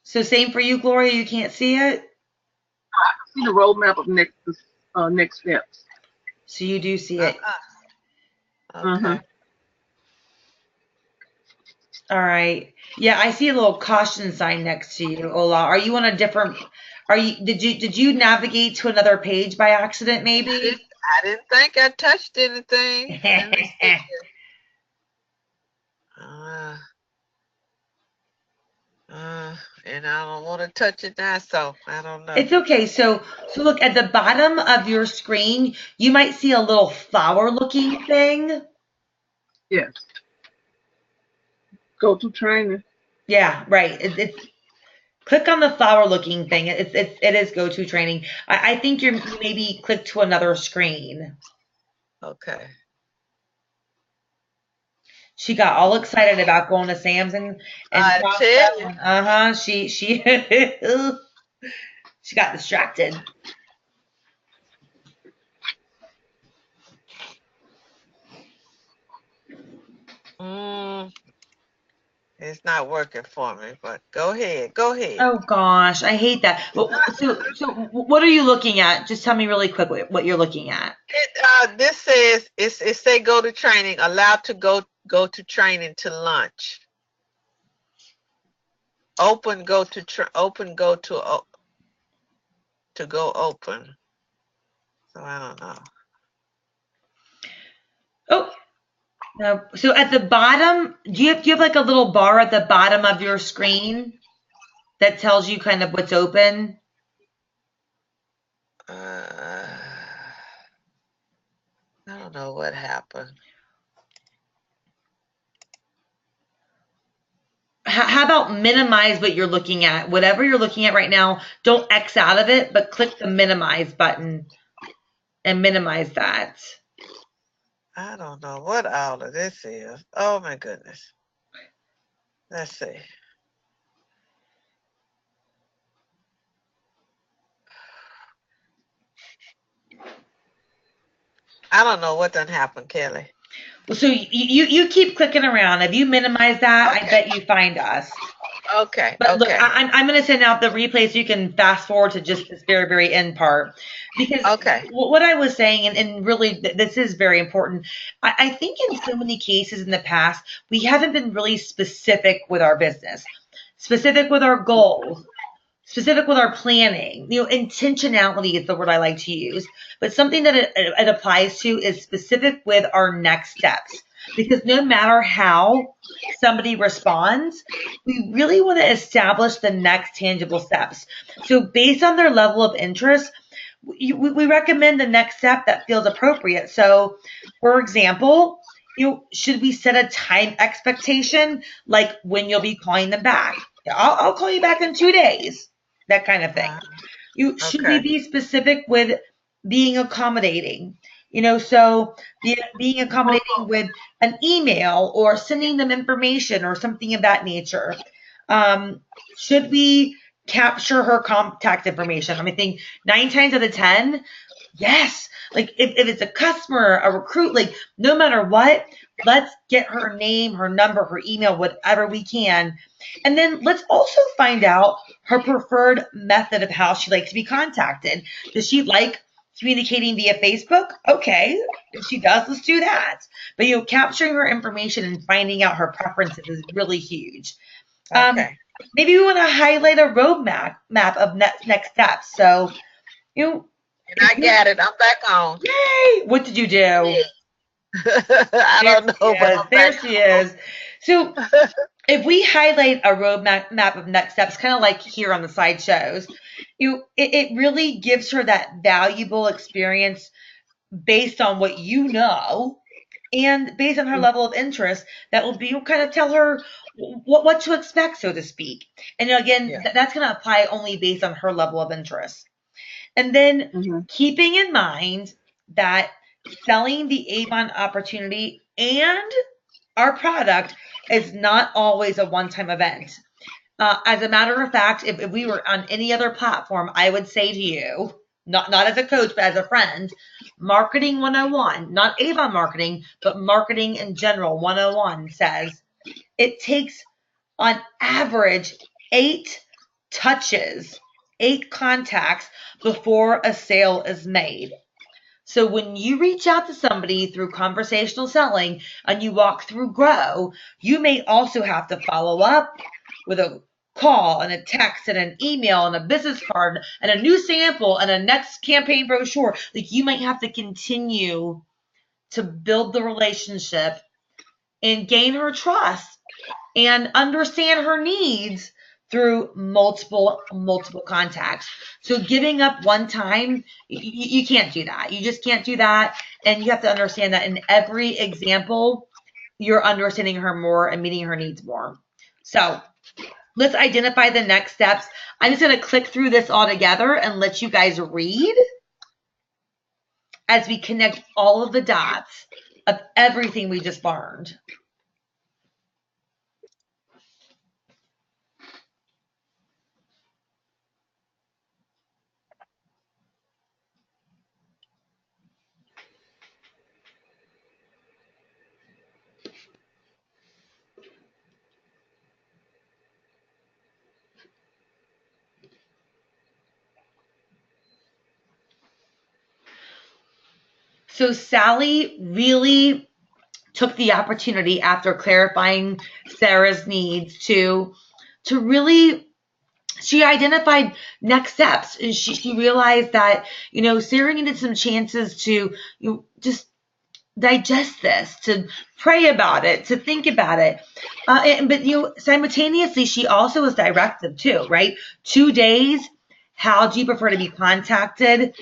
So same for you, Gloria. You can't see it.
See the roadmap of next steps.
So you do see it.
Okay.
All right. Yeah, I see a little caution sign next to you, Ola. Are you on a different? Did you navigate to another page by accident, maybe?
I didn't think I touched anything. Let me see. And I don't want to touch it now, so I don't know.
It's okay. So look at the bottom of your screen. You might see a little flower-looking thing.
Yes. Go to training.
Yeah, right. It's click on the flower-looking thing. It is go-to training. I think you maybe click to another screen.
Okay.
She got all excited about going to Sam's and
I
crossed
tell
that
you.
one. She she got distracted.
It's not working for me, but go ahead. Go ahead.
Oh gosh, I hate that. So what are you looking at? Just tell me really quick what you're looking at.
This says it say go to training, allowed to go to training to lunch. Open go to open go to go open. So I don't know.
Oh, no. So at the bottom, do you have like a little bar at the bottom of your screen that tells you kind of what's open?
I don't know what happened.
How about minimize what you're looking at? Whatever you're looking at right now, don't X out of it, but click the minimize button and minimize that.
I don't know what all of this is. Oh my goodness. Let's see. I don't know what done happened, Kelly.
Well, so you keep clicking around. If you minimize that, I bet you find us.
Okay.
But look,
Okay.
I'm going to send out the replay so you can fast forward to just this very, very end part. Because what I was saying, and really this is very important, I think in so many cases in the past, we haven't been really specific with our business, specific with our goals, specific with our planning. Intentionality is the word I like to use. But something that it applies to is specific with our next steps. Because no matter how somebody responds, we really want to establish the next tangible steps. So based on their level of interest, we recommend the next step that feels appropriate. So, for example, should we set a time expectation, like when you'll be calling them back? I'll call you back in 2 days, that kind of thing. Should we
Okay.
be specific with being accommodating? So being accommodating with an email or sending them information or something of that nature. Should we capture her contact information? I think 9 times out of 10, yes. Like if it's a customer, a recruit, like no matter what, let's get her name, her number, her email, whatever we can. And then let's also find out her preferred method of how she likes to be contacted. Does she like communicating via Facebook? Okay. If she does, let's do that. But capturing her information and finding out her preferences is really huge.
Okay.
Maybe we want to highlight a roadmap of next steps. So,
And I got it. I'm back on.
yay! What did you do?
I
There
don't
she
know, but
is.
I'm
There
back
she is. So if we highlight a roadmap of next steps, kind of like here on the slideshows, it really gives her that valuable experience based on what you know and based on her level of interest that will be kind of tell her what to expect, so to speak. And again,
Yeah.
that's going to apply only based on her level of interest. And then keeping in mind that selling the Avon opportunity and our product is not always a one-time event. As a matter of fact, if we were on any other platform, I would say to you, not as a coach, but as a friend, marketing 101, not Avon marketing, but marketing in general 101 says it takes on average 8 touches, 8 contacts before a sale is made. So when you reach out to somebody through conversational selling and you walk through Grow, you may also have to follow up with a call and a text and an email and a business card and a new sample and a next campaign brochure. Like you might have to continue to build the relationship and gain her trust and understand her needs through multiple contacts. So giving up one time, you can't do that. You just can't do that. And you have to understand that in every example, you're understanding her more and meeting her needs more. So let's identify the next steps. I'm just going to click through this all together and let you guys read as we connect all of the dots of everything we just learned. So Sally really took the opportunity after clarifying Sarah's needs to really, she identified next steps, and she realized that Sarah needed some chances to just digest this, to pray about it, to think about it. But simultaneously, she also was directive too, right? 2 days. How do you prefer to be contacted?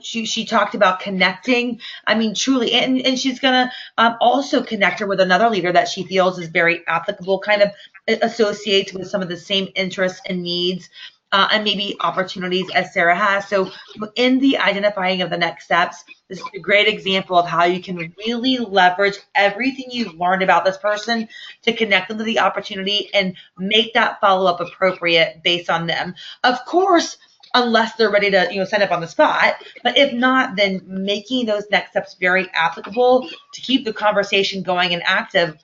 She talked about connecting. I mean, truly, and she's gonna also connect her with another leader that she feels is very applicable, kind of associates with some of the same interests and needs. And maybe opportunities as Sarah has. So in the identifying of the next steps, this is a great example of how you can really leverage everything you've learned about this person to connect them to the opportunity and make that follow-up appropriate based on them. Of course, unless they're ready to sign up on the spot. But if not, then making those next steps very applicable to keep the conversation going and active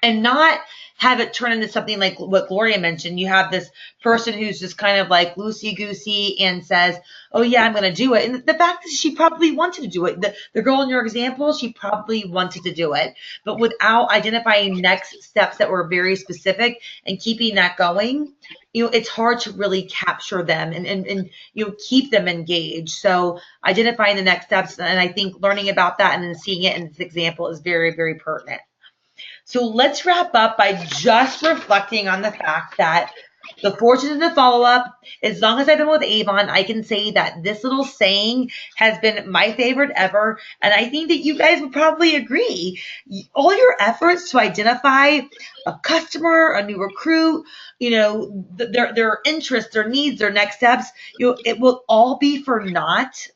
and not have it turn into something like what Gloria mentioned. You have this person who's just kind of like loosey-goosey and says, oh, yeah, I'm going to do it. And the fact is she probably wanted to do it. The girl in your example, she probably wanted to do it. But without identifying next steps that were very specific and keeping that going, it's hard to really capture them and keep them engaged. So identifying the next steps, and I think learning about that and then seeing it in this example is very, very pertinent. So let's wrap up by just reflecting on the fact that The fortune to follow up, as long as I've been with Avon, I can say that this little saying has been my favorite ever. And I think that you guys would probably agree. All your efforts to identify a customer, a new recruit, their interests, their needs, their next steps, it will all be for naught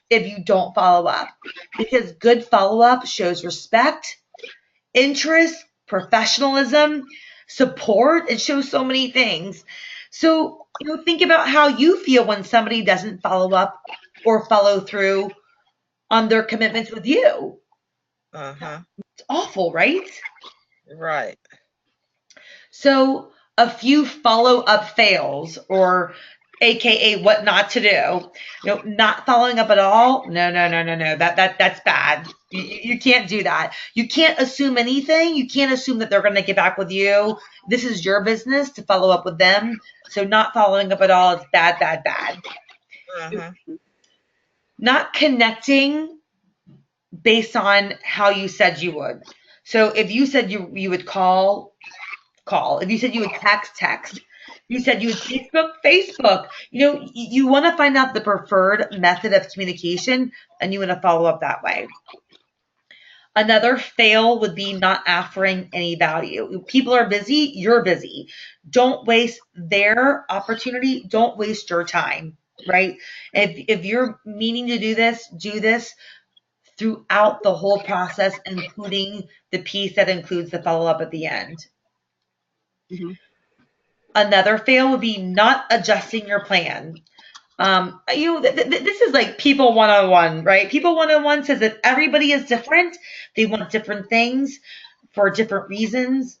if you don't follow up. Because good follow up shows respect, interest, professionalism, support. It shows so many things. So, think about how you feel when somebody doesn't follow up or follow through on their commitments with you. It's awful, right?
Right.
So, a few follow up fails, or AKA what not to do. Not following up at all. No. That's bad. You can't do that. You can't assume anything. You can't assume that they're going to get back with you. This is your business to follow up with them. So not following up at all is bad, bad, bad. Not connecting based on how you said you would. So if you said you would call. If you said you would text. You said you would Facebook. You want to find out the preferred method of communication, and you want to follow up that way. Another fail would be not offering any value. People are busy. You're busy. Don't waste their opportunity. Don't waste your time, right? If you're meaning to do this throughout the whole process, including the piece that includes the follow-up at the end.
Mm-hmm.
Another fail would be not adjusting your plan. This is like people 101, right? People 101 says that everybody is different. They want different things for different reasons,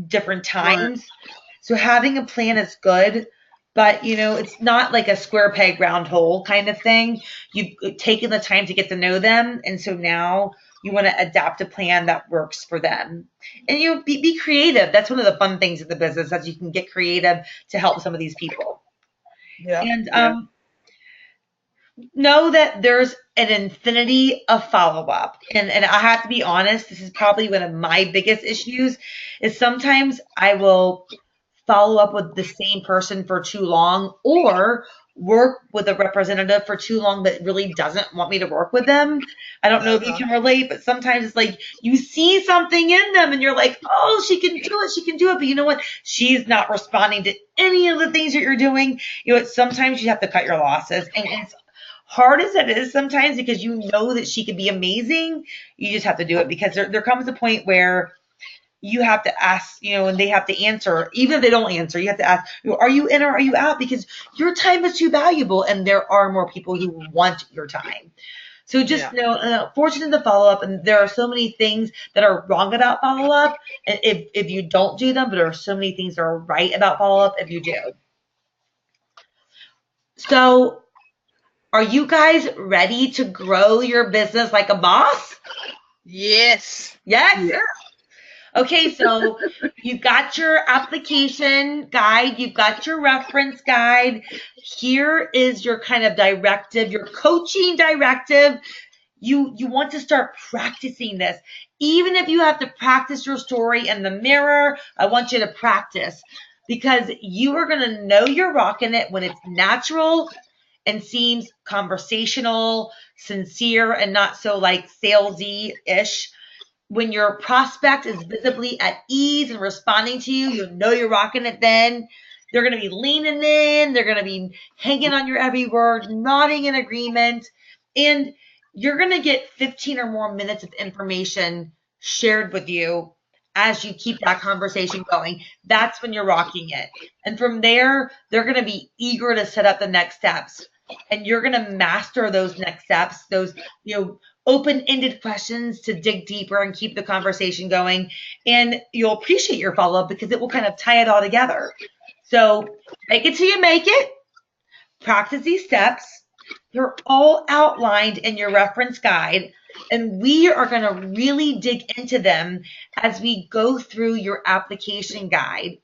different times. Right. So having a plan is good, but it's not like a square peg round hole kind of thing. You've taken the time to get to know them, and so now you want to adapt a plan that works for them. And be creative. That's one of the fun things of the business, that you can get creative to help some of these people.
Yeah.
And know that there's an infinity of follow-up. And I have to be honest, this is probably one of my biggest issues, is sometimes I will follow up with the same person for too long, or work with a representative for too long that really doesn't want me to work with them. I don't know if you can relate, but sometimes it's like you see something in them and you're like, oh, she can do it. But you know what? She's not responding to any of the things that you're doing. Sometimes you have to cut your losses. And it's hard as it is sometimes, because you know that she could be amazing. You just have to do it, because there comes a point where you have to ask, and they have to answer. Even if they don't answer, you have to ask, are you in or are you out? Because your time is too valuable, and there are more people who want your time. So just fortunate to follow up, and there are so many things that are wrong about follow up if you don't do them, but there are so many things that are right about follow up if you do. So, are you guys ready to grow your business like a boss?
Yes.
Yes? Yeah. Okay, so you've got your application guide, you've got your reference guide. Here is your kind of directive, your coaching directive. You want to start practicing this. Even if you have to practice your story in the mirror, I want you to practice, because you are going to know you're rocking it when it's natural and seems conversational, sincere, and not so like salesy-ish. When your prospect is visibly at ease and responding to you, you'll know you're rocking it then. They're going to be leaning in. They're going to be hanging on your every word, nodding in agreement. And you're going to get 15 or more minutes of information shared with you as you keep that conversation going. That's when you're rocking it. And from there, they're going to be eager to set up the next steps. And you're going to master those next steps, those, open-ended questions to dig deeper and keep the conversation going. And you'll appreciate your follow-up, because it will kind of tie it all together. So make it till you make it. Practice these steps. They're all outlined in your reference guide, and we are going to really dig into them as we go through your application guide,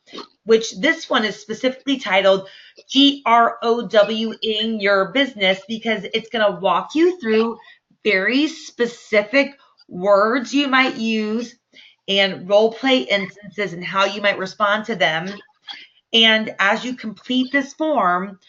which this one is specifically titled GROWing Your Business, because it's going to walk you through very specific words you might use and role play instances and how you might respond to them. And as you complete this form,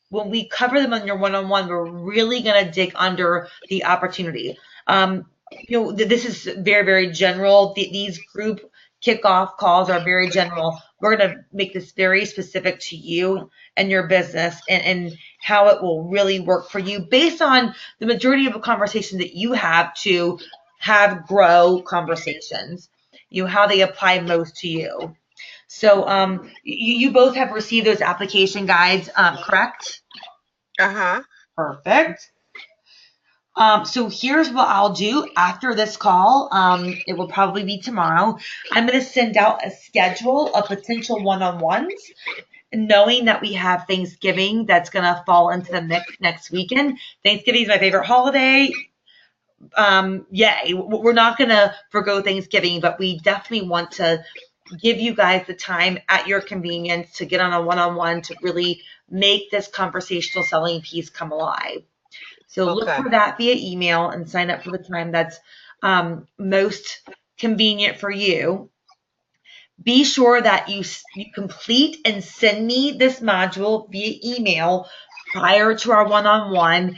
when we cover them on your one-on-one, we're really going to dig under the opportunity. This is very, very general. These group kickoff calls are very general. We're going to make this very specific to you and your business and how it will really work for you based on the majority of the conversations that you have to have grow conversations, how they apply most to you. So you both have received those application guides, correct?
Uh-huh.
Perfect. So here's what I'll do after this call. It will probably be tomorrow. I'm going to send out a schedule of potential one-on-ones, knowing that we have Thanksgiving that's going to fall into the mix next weekend. Thanksgiving is my favorite holiday. Yay. We're not going to forgo Thanksgiving, but we definitely want to give you guys the time at your convenience to get on a one-on-one to really make this conversational selling piece come alive. So look for that via email and sign up for the time that's most convenient for you. Be sure that you complete and send me this module via email prior to our one-on-one.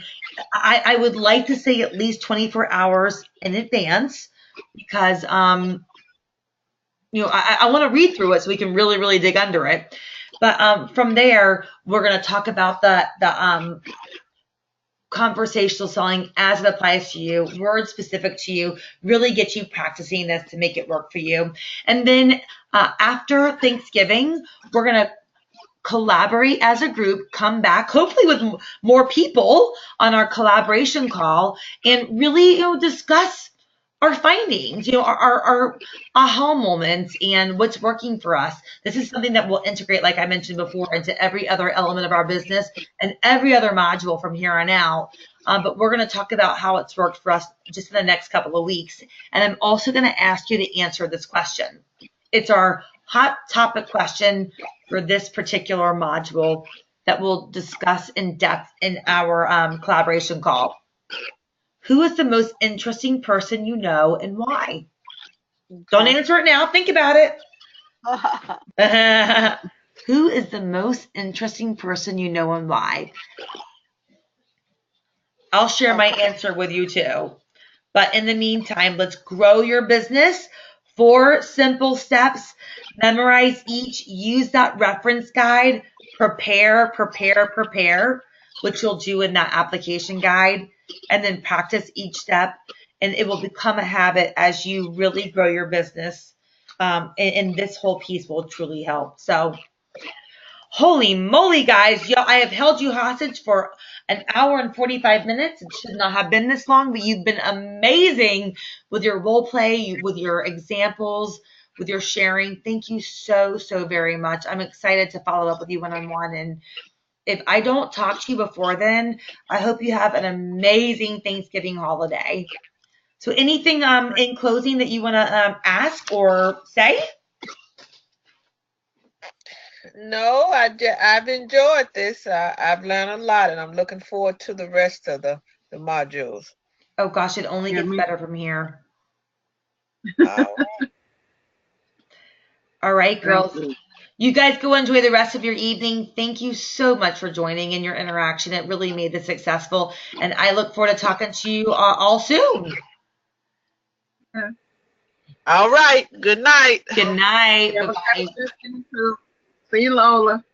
I would like to say at least 24 hours in advance because I want to read through it so we can really, really dig under it. But from there, we're going to talk about the conversational selling as it applies to you, word specific to you, really get you practicing this to make it work for you. And then after Thanksgiving, we're going to collaborate as a group, come back, hopefully with more people on our collaboration call, and really, discuss our findings, our aha moments and what's working for us. This is something that we'll integrate, like I mentioned before, into every other element of our business and every other module from here on out. But we're going to talk about how it's worked for us just in the next couple of weeks. And I'm also going to ask you to answer this question. It's our hot topic question for this particular module that we'll discuss in depth in our collaboration call. Who is the most interesting person you know and why? Okay. Don't answer it now. Think about it. Who is the most interesting person you know and why? I'll share my answer with you too. But in the meantime, let's grow your business. 4 simple steps. Memorize each. Use that reference guide. Prepare, which you'll do in that application guide. And then practice each step. And it will become a habit as you really grow your business. And this whole piece will truly help. So, holy moly, guys. I have held you hostage for an hour and 45 minutes. It should not have been this long, but you've been amazing with your role play, with your examples, with your sharing. Thank you so, so very much. I'm excited to follow up with you one-on-one. And if I don't talk to you before then, I hope you have an amazing Thanksgiving holiday. So anything in closing that you want to ask or say?
No, I've enjoyed this. I've learned a lot, and I'm looking forward to the rest of the modules.
Oh gosh, it only gets better from here. All right, girls. You guys go enjoy the rest of your evening. Thank you so much for joining and your interaction. It really made this successful, and I look forward to talking to you all soon.
All right. Good night.
Good night.
Bye-bye. See you, Lola.